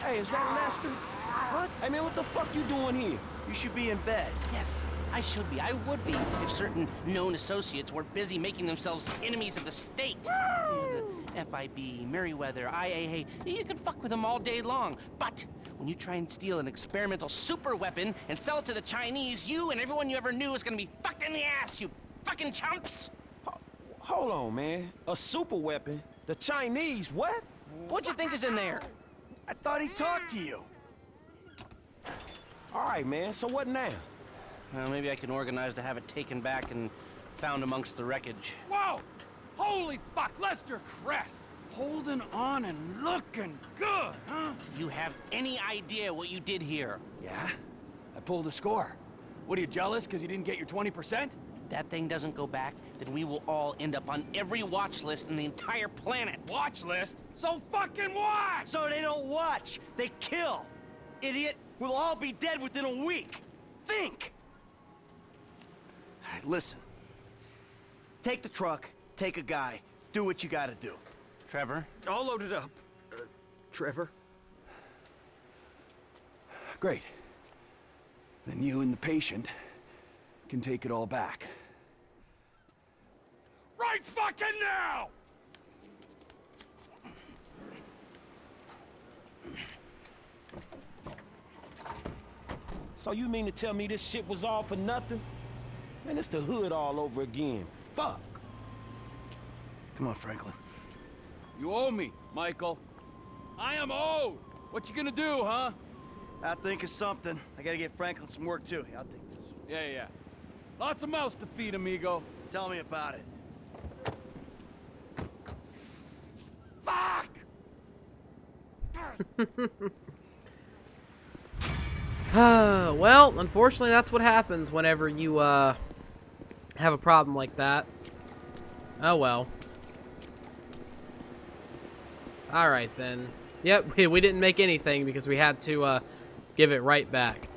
Hey, is that Lester? What? Hey, man, what the fuck you doing here? You should be in bed. Yes, I should be. I would be if certain known associates weren't busy making themselves enemies of the state. You know, the FIB, Merryweather, IAA. You can fuck with them all day long. But when you try and steal an experimental super weapon and sell it to the Chinese, you and everyone you ever knew is gonna be fucked in the ass, you fucking chumps! Hold on, man. A super weapon? The Chinese, what? What'd you think is in there? I thought he talked to you. All right, man, so what now? Well, maybe I can organize to have it taken back and found amongst the wreckage. Whoa! Holy fuck, Lester Crest! Holding on and looking good, huh? Do you have any idea what you did here? Yeah? I pulled a score. What, are you jealous because you didn't get your 20%? If that thing doesn't go back, then we will all end up on every watch list in the entire planet. Watch list? So fucking what? So they don't watch, they kill. Idiot, we'll all be dead within a week. Think! All right, listen. Take the truck, take a guy, do what you gotta do. Trevor? All loaded up. Trevor? Great. Then you and the patient can take it all back. Right fucking now! So you mean to tell me this shit was all for nothing? Man, it's the hood all over again. Fuck. Come on, Franklin. You owe me, Michael. I am owed. What you gonna do, huh? I'll think of something. I gotta get Franklin some work, too. I'll take this. Yeah. Lots of mouths to feed, amigo. Tell me about it. Fuck! Well, unfortunately, that's what happens whenever you, have a problem like that. Oh, well. Alright, then. Yep, we didn't make anything because we had to, give it right back.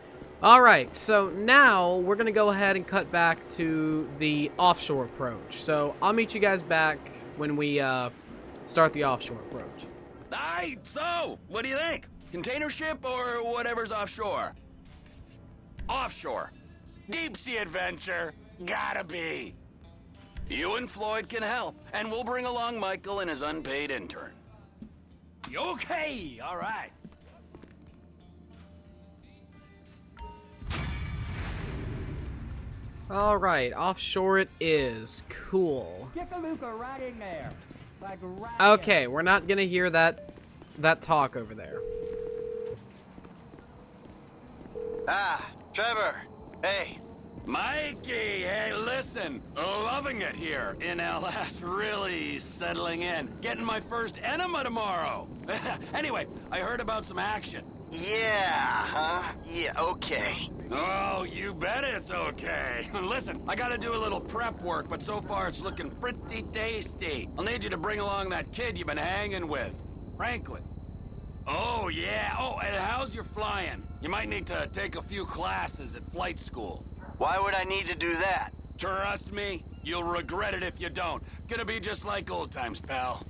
Alright, so now we're going to go ahead and cut back to the offshore approach. So, I'll meet you guys back when we, start the offshore approach. Aye, so, what do you think? Container ship or whatever's offshore? Offshore. Deep sea adventure. Gotta be. You and Floyd can help, and we'll bring along Michael and his unpaid intern. Okay, all right. Alright, offshore it is. Cool. Get the Luca right in there. Like right Okay, we're not gonna hear that talk over there. Ah, Trevor. Hey. Mikey, hey, listen. Loving it here in LS. Really settling in. Getting my first enema tomorrow. Anyway, I heard about some action. Yeah, huh? Yeah, okay. Oh, you bet it's okay. Listen, I gotta do a little prep work, but so far it's looking pretty tasty. I'll need you to bring along that kid you've been hanging with, Franklin. Oh, yeah. Oh, and how's your flying? You might need to take a few classes at flight school. Why would I need to do that? Trust me, you'll regret it if you don't. Gonna be just like old times, pal.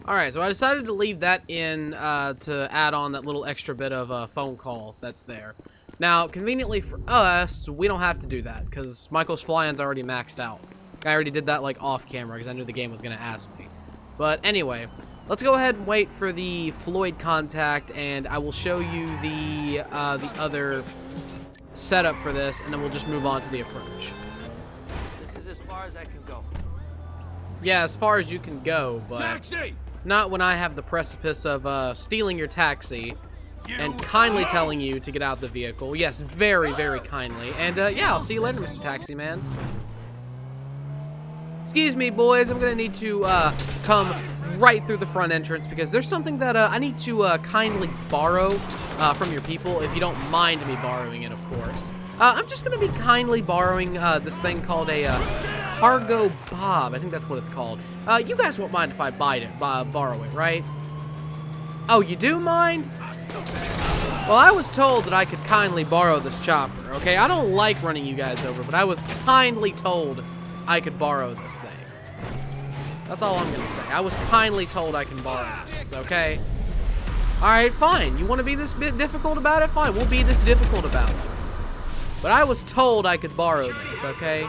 Alright, so I decided to leave that in to add on that little extra bit of a phone call that's there. Now, conveniently for us, we don't have to do that, because Michael's flying's already maxed out. I already did that, like, off camera, because I knew the game was going to ask me. But anyway, let's go ahead and wait for the Floyd contact, and I will show you the other setup for this, and then we'll just move on to the approach. This is as far as I can go. Yeah, as far as you can go, but Taxi! not when I have the precipice of stealing your taxi and kindly telling you to get out of the vehicle. Yes, very, very kindly. And yeah, I'll see you later, Mr. Taxi Man. Excuse me, boys. I'm gonna need to come right through the front entrance because there's something that I need to kindly borrow from your people, if you don't mind me borrowing it, of course. I'm just gonna be kindly borrowing this thing called a Cargo Bob. I think that's what it's called. You guys won't mind if I borrow it, right? Oh, you do mind? Well, I was told that I could kindly borrow this chopper, okay? I don't like running you guys over, but I was kindly told I could borrow this thing. That's all I'm gonna say. I was kindly told I can borrow this, okay? Alright, fine. You want to be this bit difficult about it? Fine, we'll be this difficult about it. But I was told I could borrow this, okay?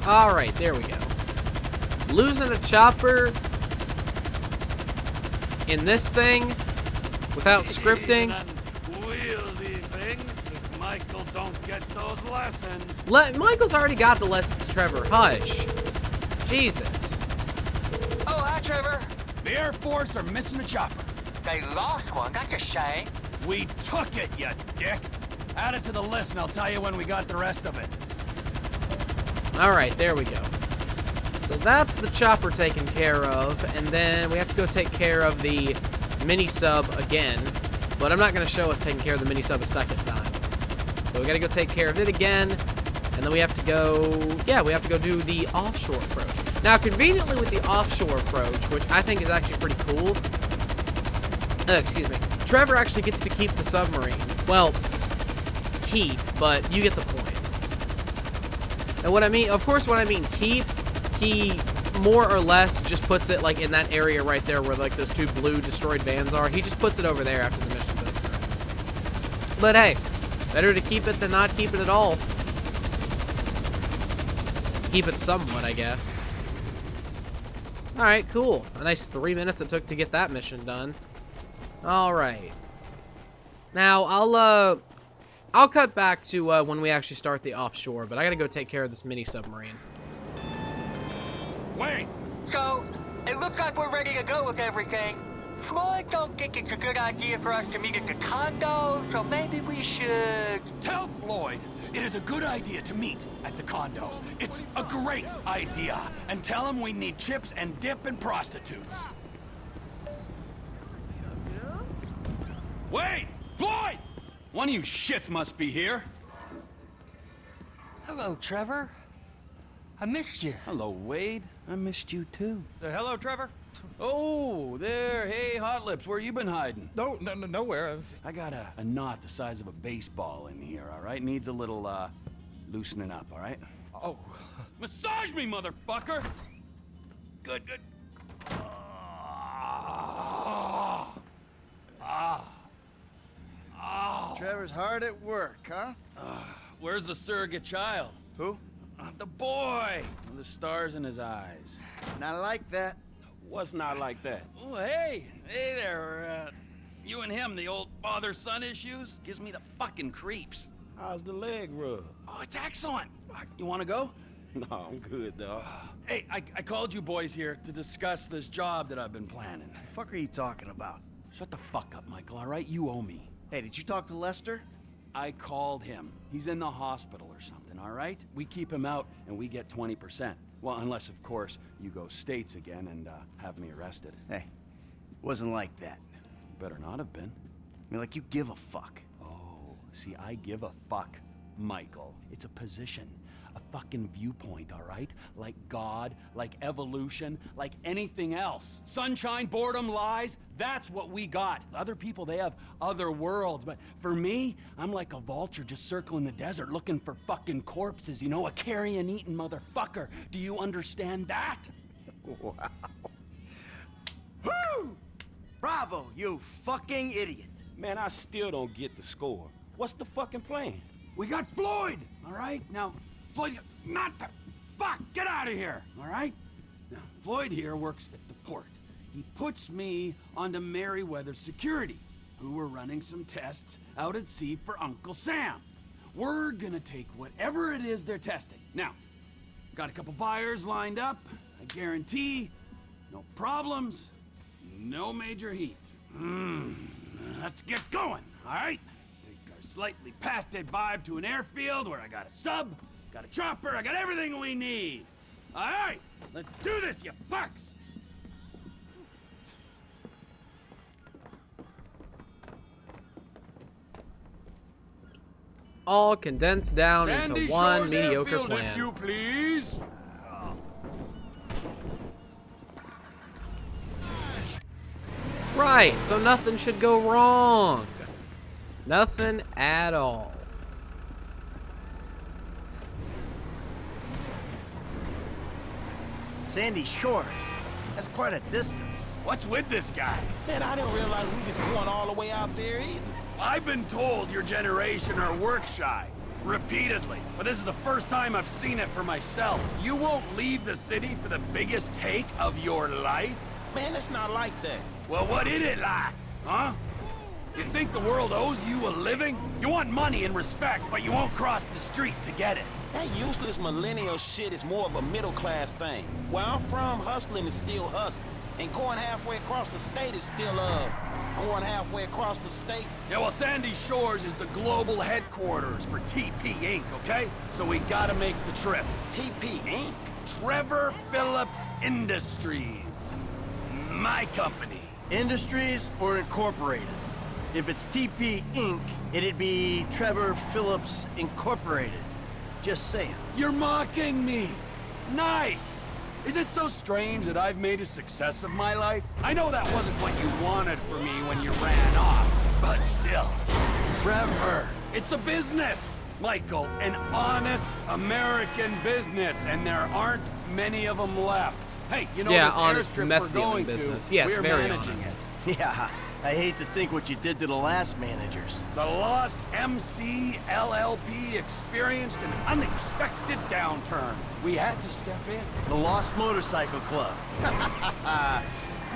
Alright, there we go. Losing a chopper in this thing without scripting. Unwieldy thing if Michael don't get those lessons. Michael's already got the lessons, Trevor. Hush. Jesus. Oh, hi, Trevor. The Air Force are missing a chopper. They lost one. That's a shame. We took it, you dick. Add it to the list and I'll tell you when we got the rest of it. Alright, there we go. So that's the chopper taken care of, and then we have to go take care of the mini-sub again. But I'm not going to show us taking care of the mini-sub a second time. So we got to go take care of it again, and then we have to go... Yeah, we have to go do the offshore approach. Now, conveniently with the offshore approach, which I think is actually pretty cool... excuse me. Trevor actually gets to keep the submarine. Well, keep, but you get the point. And what I mean, of course, when I mean keep, he more or less just puts it like in that area right there where like those two blue destroyed vans are. He just puts it over there after the mission's over. But hey, better to keep it than not keep it at all. Keep it somewhat, I guess. All right, cool. A nice 3 minutes it took to get that mission done. All right. Now I'll cut back to when we actually start the offshore, but I gotta go take care of this mini submarine. Wait! So, it looks like we're ready to go with everything. Floyd don't think it's a good idea for us to meet at the condo, so maybe we should... Tell Floyd it is a good idea to meet at the condo. It's a great idea. And tell him we need chips and dip and prostitutes. Wait! Floyd! One of you shits must be here. Hello, Trevor. I missed you. Hello, Wade. I missed you too. Hello, Trevor. Oh, there. Hey, Hot Lips, where you been hiding? Nowhere. I got a knot the size of a baseball in here, all right? Needs a little, loosening up, all right? Oh. Massage me, motherfucker! Good, good. Trevor's hard at work, huh? Where's the surrogate child? Who? The boy! With the stars in his eyes. Not like that. What's not like that? Oh, hey! Hey there, you and him, the old father-son issues? Gives me the fucking creeps. How's the leg rub? Oh, it's excellent! You wanna go? No, I'm good, dog. Hey, I called you boys here to discuss this job that I've been planning. The fuck are you talking about? Shut the fuck up, Michael, all right? You owe me. Hey, did you talk to Lester? I called him. He's in the hospital or something, all right? We keep him out and we get 20%. Well, unless, of course, you go states again and have me arrested. Hey, wasn't like that. Better not have been. I mean, like, you give a fuck. Oh, see, I give a fuck, Michael. It's a position, a fucking viewpoint, all right? Like God, like evolution, like anything else. Sunshine, boredom, lies, that's what we got. Other people, they have other worlds, but for me, I'm like a vulture just circling the desert looking for fucking corpses, you know, a carrion-eating motherfucker. Do you understand that? Wow. Woo! Bravo, you fucking idiot. Man, I still don't get the score. What's the fucking plan? We got Floyd, all right? Now, Floyd, not the... Fuck, get out of here, all right? Now, Floyd here works at the port. He puts me onto Merryweather Security, who were running some tests out at sea for Uncle Sam. We're gonna take whatever it is they're testing. Now, got a couple buyers lined up. I guarantee no problems, no major heat. Let's get going, all right? Let's take our slightly past it vibe to an airfield where I got a sub, got a chopper, I got everything we need. All right, let's do this, you fucks! All condensed down Sandy into one Shores mediocre Airfield, plan. if you please. Right, so nothing should go wrong. Nothing at all. Sandy Shores. That's quite a distance. What's with this guy? Man, I didn't realize we was going all the way out there either. I've been told your generation are work shy. Repeatedly. But this is the first time I've seen it for myself. You won't leave the city for the biggest take of your life? Man, it's not like that. Well, what is it like, huh? You think the world owes you a living? You want money and respect, but you won't cross the street to get it. That useless millennial shit is more of a middle-class thing. Where I'm from, hustling is still hustling. And going halfway across the state is still, going halfway across the state. Yeah, well, Sandy Shores is the global headquarters for TP Inc., okay? So we gotta make the trip. TP Inc.? Trevor Phillips Industries. My company. Industries or Incorporated? If it's TP Inc., it'd be Trevor Phillips Incorporated. Just saying. You're mocking me. Nice. Is it so strange that I've made a success of my life? I know that wasn't what you wanted for me when you ran off, but still. Trevor, it's a business. Michael, an honest American business, and there aren't many of them left. Hey, you know this airstrip we're going business. to, Yes, we're very managing honest. it. Yeah, I hate to think what you did to the last managers. The Lost MC LLP experienced an unexpected downturn. We had to step in. The Lost Motorcycle Club.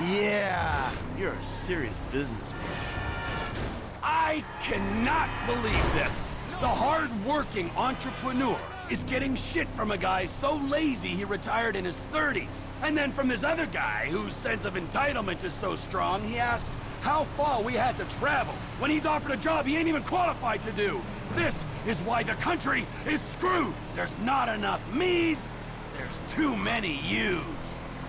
Yeah, you're a serious businessman. I cannot believe this. The hard-working entrepreneur is getting shit from a guy so lazy he retired in his 30s. And then from this other guy whose sense of entitlement is so strong, he asks how far we had to travel when he's offered a job he ain't even qualified to do. This is why the country is screwed. There's not enough me's, there's too many you's.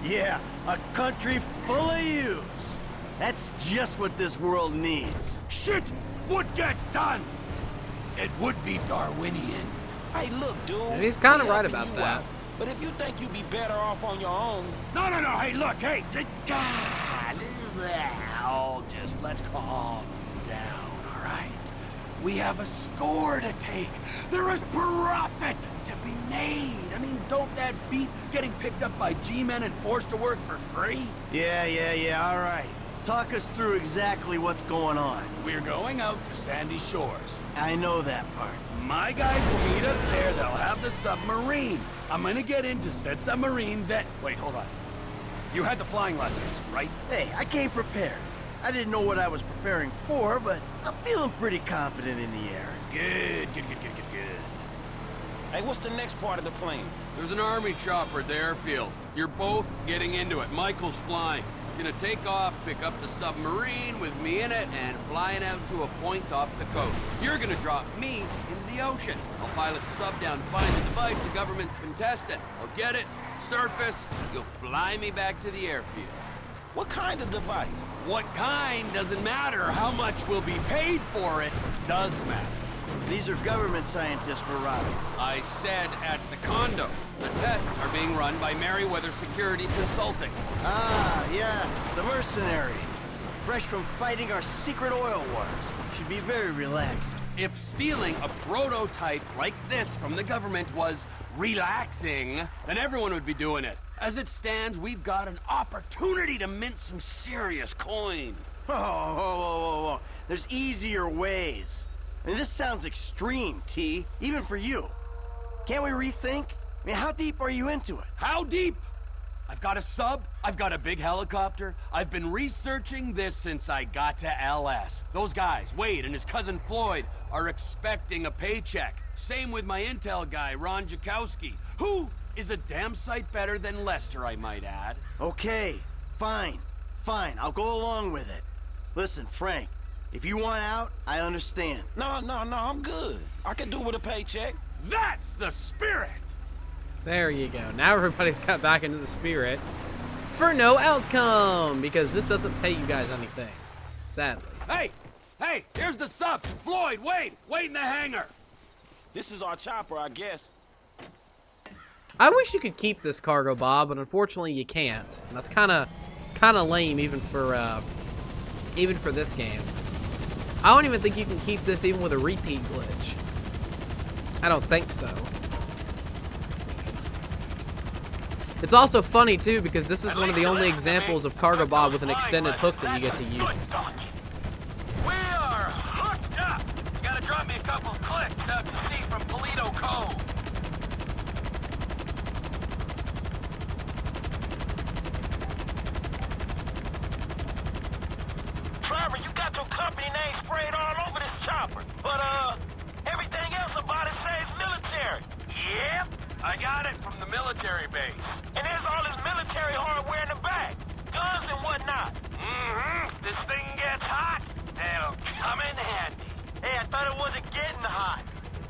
Yeah, a country full of yous. That's just what this world needs. Shit would get done. It would be Darwinian. Hey, look, dude. And he's kind of we right helping about you that. out. But if you think you'd be better off on your own... No, hey, look, hey. Oh, just let's calm down, all right? We have a score to take. There is profit to be made. I mean, don't that beat getting picked up by G-men and forced to work for free? Yeah, all right. Talk us through exactly what's going on. We're going out to Sandy Shores. I know that part. My guys will meet us there. They'll have the submarine. I'm gonna get into said submarine that... Wait, hold on. You had the flying lessons, right? Hey, I came prepared. I didn't know what I was preparing for, but I'm feeling pretty confident in the air. Good. Hey, what's the next part of the plane? There's an army chopper at the airfield. You're both getting into it. Michael's flying. Gonna take off, pick up the submarine with me in it, and flying out to a point off the coast. You're gonna drop me into the ocean. I'll pilot the sub down, find the device the government's been testing. I'll get it, surface, you'll fly me back to the airfield. What kind of device? What kind doesn't matter. How much will be paid for it does matter. These are government scientists we're robbing. I said at the condo. The tests are being run by Merryweather Security Consulting. Ah, yes, the mercenaries. Fresh from fighting our secret oil wars. Should be very relaxed. If stealing a prototype like this from the government was relaxing, then everyone would be doing it. As it stands, we've got an opportunity to mint some serious coin. Whoa. There's easier ways. I mean, this sounds extreme, T, even for you. Can't we rethink? I mean, how deep are you into it? How deep? I've got a sub, I've got a big helicopter. I've been researching this since I got to LS. Those guys, Wade and his cousin Floyd, are expecting a paycheck. Same with my intel guy, Ron Jakowski, who is a damn sight better than Lester, I might add. Okay, fine. I'll go along with it. Listen, Frank, if you want out, I understand. No, I'm good. I can do with a paycheck. That's the spirit! There you go. Now everybody's got back into the spirit for no outcome, because this doesn't pay you guys anything, sadly. Hey, here's the sub. Floyd, wait in the hangar. This is our chopper, I guess. I wish you could keep this cargo, Bob, but unfortunately you can't. And that's kind of lame, even for this game. I don't even think you can keep this even with a repeat glitch. I don't think so. It's also funny too, because this is one of the only examples of Cargo Bob with an extended hook that you get to use. We are hooked up. You gotta drop me a couple of clicks out to sea from Polito Cove. Trevor, you got your company name sprayed all over this chopper, but everything else about it says military. Yep, I got it from the military base. And there's all this military hardware in the back. Guns and whatnot. If this thing gets hot, it'll come in handy. Hey, I thought it wasn't getting hot.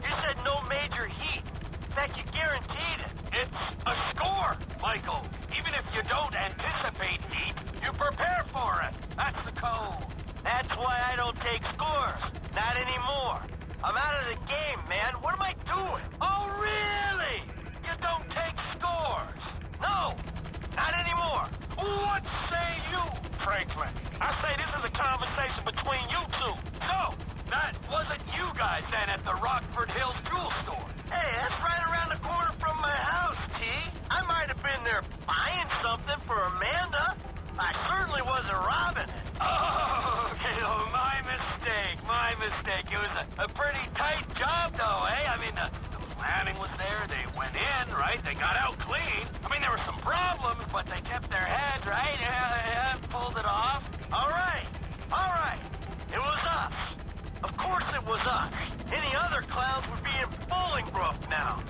You said no major heat. In fact, you guaranteed it. It's a score, Michael. Even if you don't anticipate heat, you prepare for it. That's the code. That's why I don't take scores. Not anymore. I'm out of the game, man. What am I doing? Oh, really? You don't take scores? No, not anymore. What say you, Franklin? I say this is a conversation between you two. So, that wasn't you guys then at the Rockford Hills jewel store. Hey, that's right around the corner from my house, T. I might have been there buying something for Amanda. I certainly wasn't robbing it. Oh, okay, my mistake. It was a pretty tight job, though, eh? I mean, the planning was there. They went in, right? They got out clean. I mean, there were some problems, but they kept their heads, right? Yeah, pulled it off. All right. It was us. Of course it was us. Any other clowns would be in Bolingbrook now.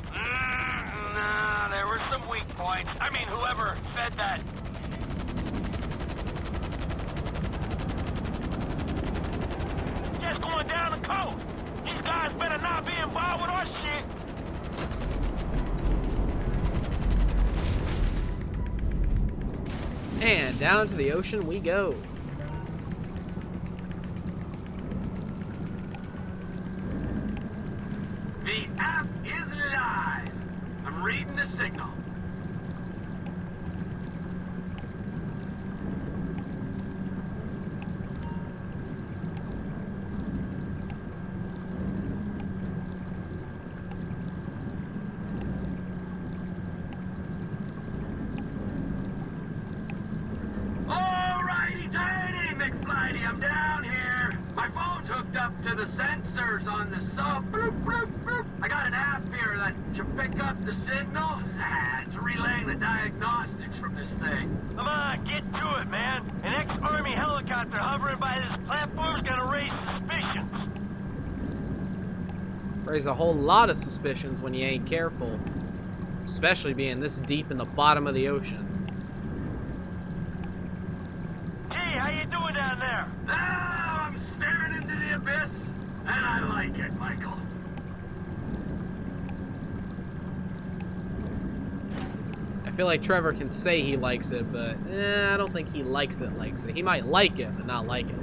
Nah, there were some weak points. I mean, whoever fed that... Just going down the coast. These guys better not be involved with our shit. And down into the ocean we go. The app is live. I'm reading the signal. I'm down here. My phone's hooked up to the sensors on the sub. Bloop, bloop, bloop. I got an app here that should pick up the signal. It's relaying the diagnostics from this thing. Come on, get to it, man. An ex-Army helicopter hovering by this platform's gonna raise suspicions. Raise a whole lot of suspicions when you ain't careful. Especially being this deep in the bottom of the ocean. Now I'm staring into the abyss, and I like it, Michael. I feel like Trevor can say he likes it, but I don't think he likes it. He might like it, but not like it.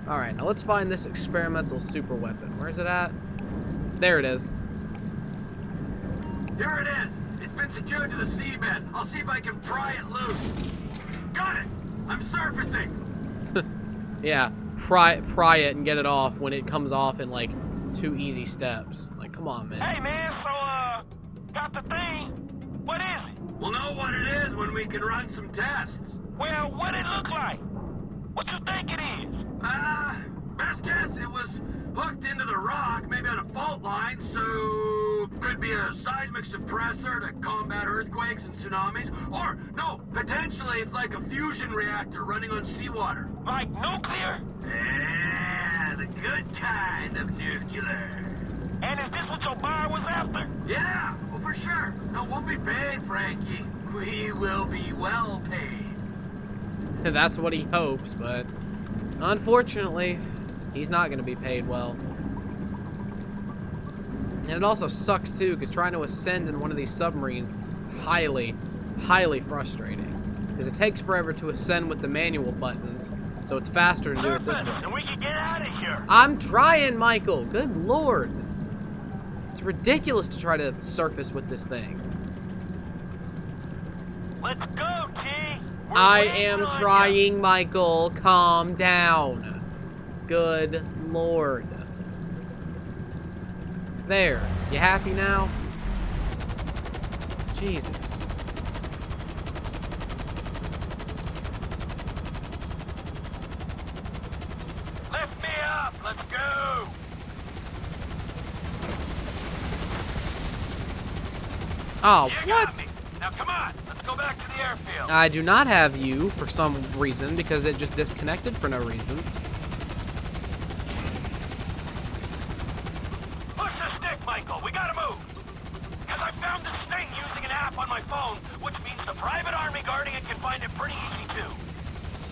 Alright, now let's find this experimental super weapon. Where's it at? There it is. Here it is. It's been secured to the seabed. I'll see if I can pry it loose. Got it! I'm surfacing! Yeah, pry it and get it off when it comes off in like 2 easy steps. Like, come on, man. Hey, man, so, got the thing. What is it? We'll know what it is when we can run some tests. Well, what it look like? What you think it is? Best guess it was hooked into the rock, maybe on a fault line, so could be a seismic suppressor to combat earthquakes and tsunamis, or no, potentially it's like a fusion reactor running on seawater. Like nuclear? Yeah, the good kind of nuclear. And is this what your buyer was after? Yeah, well, for sure. No, we'll be paid, Frankie. We will be well paid. That's what he hopes, but unfortunately, he's not going to be paid well. And it also sucks, too, because trying to ascend in one of these submarines is highly, highly frustrating. Because it takes forever to ascend with the manual buttons, so it's faster to do it this way. And we can get out of here. I'm trying, Michael! Good lord! It's ridiculous to try to surface with this thing. Let's go, T! I am trying, Michael. Calm down. Good lord. There. You happy now? Jesus. Lift me up. Let's go. Oh, You what? got me. Now come on. Let's go back to the airfield. I do not have you for some reason because it just disconnected for no reason. Push the stick, Michael. We gotta move. Because I found this thing using an app on my phone, which means the private army guarding it can find it pretty easy too.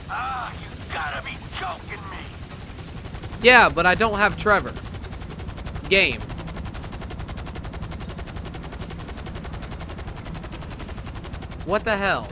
Ah, you gotta be joking me. Yeah, but I don't have Trevor. Game. What the hell?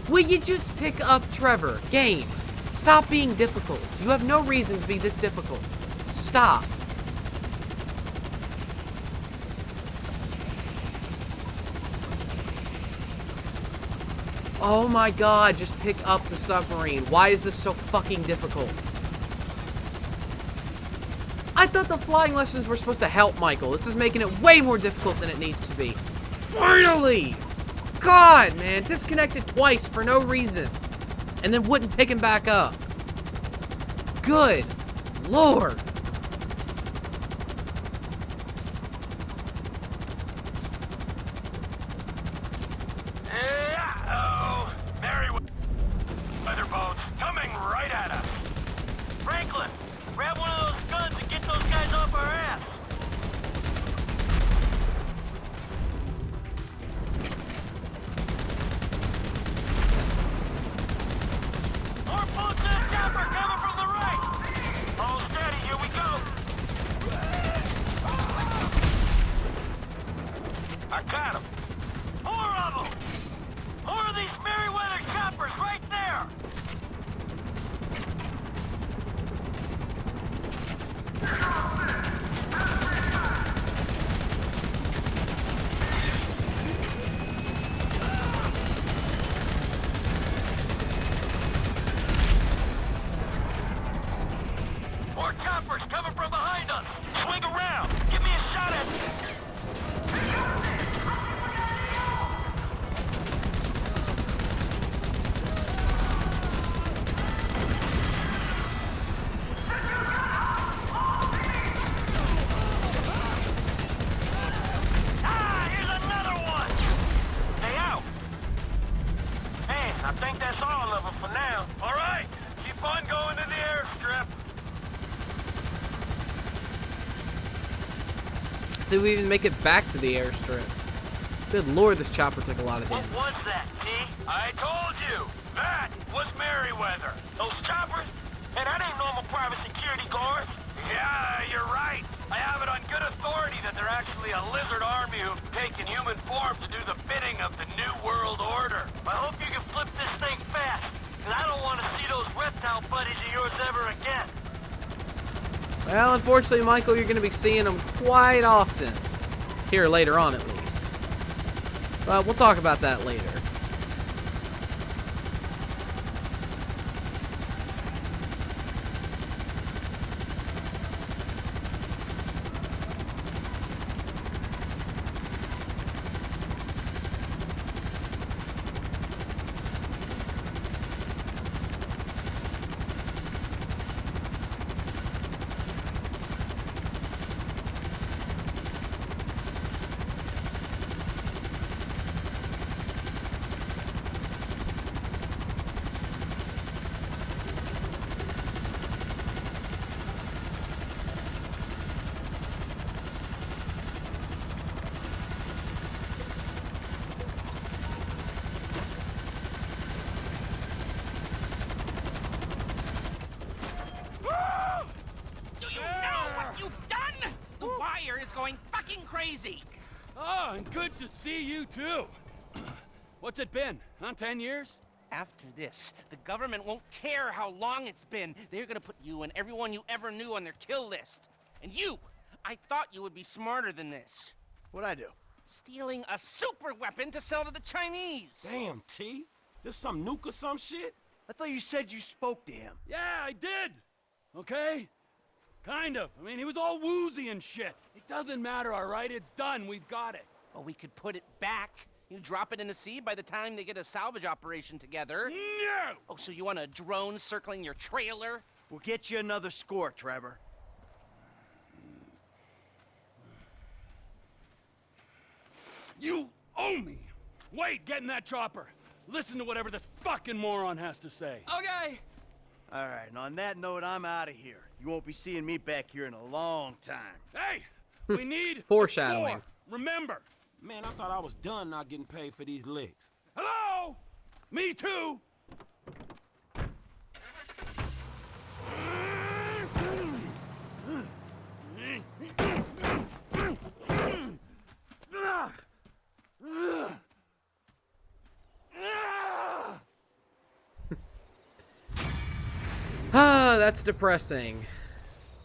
Will you just pick up Trevor? Game. Stop being difficult. You have no reason to be this difficult. Stop. Oh my god, just pick up the submarine. Why is this so fucking difficult? I thought the flying lessons were supposed to help Michael. This is making it way more difficult than it needs to be. Finally! God, man, disconnected twice for no reason. And then wouldn't pick him back up. Good lord. Weather boats coming right at us. Franklin, grab one of those guns and get those guys off our ass. More boats in the chopper coming from the right. Hold steady, here we go. I got him. 4 of them. 4 of these Merryweather choppers right there. More choppers coming from behind us. Swing around. Give me a shot at I think that's all of them for now. All right, keep on going to the airstrip. till we even make it back to the airstrip. Good lord, this chopper took a lot of damage. What was that, T? I told you! That was Merryweather. Those choppers? And that ain't normal private security guards. Yeah, you're right. I have it on good authority that they're actually a lizard army who've taken human form to do the bidding of the New World Order. I hope you can flip this thing fast, because I don't want to see those reptile buddies of yours ever again. Well, unfortunately, Michael, you're going to be seeing them quite often. Here later on, at least. But we'll talk about that later. Crazy. Oh, and good to see you too. What's it been? Huh? 10 years? After this, the government won't care how long it's been. They're gonna put you and everyone you ever knew on their kill list. And you, I thought you would be smarter than this. What'd I do? Stealing a super weapon to sell to the Chinese. Damn, T. This some nuke or some shit? I thought you said you spoke to him. Yeah, I did. Okay? Kind of. I mean, he was all woozy and shit. It doesn't matter, all right? It's done. We've got it. Well, we could put it back. You drop it in the sea by the time they get a salvage operation together. No! Oh, so you want a drone circling your trailer? We'll get you another score, Trevor. You owe me! Wait, get in that chopper. Listen to whatever this fucking moron has to say. Okay! Alright, and on that note, I'm out of here. You won't be seeing me back here in a long time. Hey! We need foreshadowing. a score. Remember! Man, I thought I was done not getting paid for these licks. Hello? Me too! Ah, that's depressing.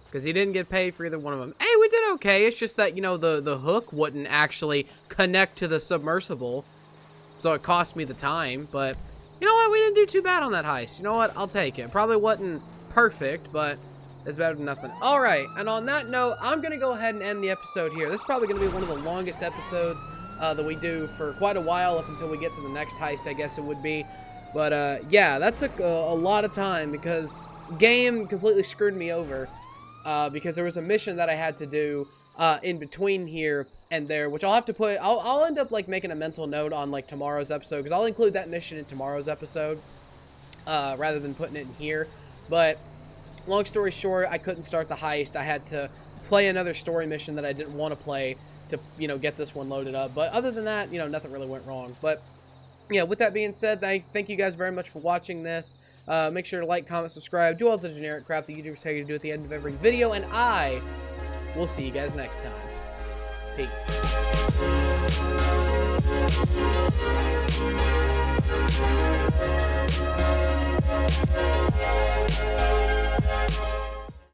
Because he didn't get paid for either one of them. Hey, we did okay. It's just that, you know, the hook wouldn't actually connect to the submersible. So it cost me the time. But, you know what? We didn't do too bad on that heist. You know what? I'll take it. Probably wasn't perfect, but it's better than nothing. Alright, and on that note, I'm going to go ahead and end the episode here. This is probably going to be one of the longest episodes that we do for quite a while, up until we get to the next heist, I guess it would be. But, yeah, that took a lot of time, because game completely screwed me over. Because there was a mission that I had to do in between here and there, which I'll have to put, I'll end up like making a mental note on like tomorrow's episode, because I'll include that mission in tomorrow's episode rather than putting it in here. But long story short, I couldn't start the heist. I had to play another story mission that I didn't want to play to, you know, get this one loaded up. But other than that, you know, nothing really went wrong. But yeah, with that being said, thank you guys very much for watching this. Make sure to like, comment, subscribe, do all the generic crap that YouTubers tell you to do at the end of every video, and I will see you guys next time. Peace.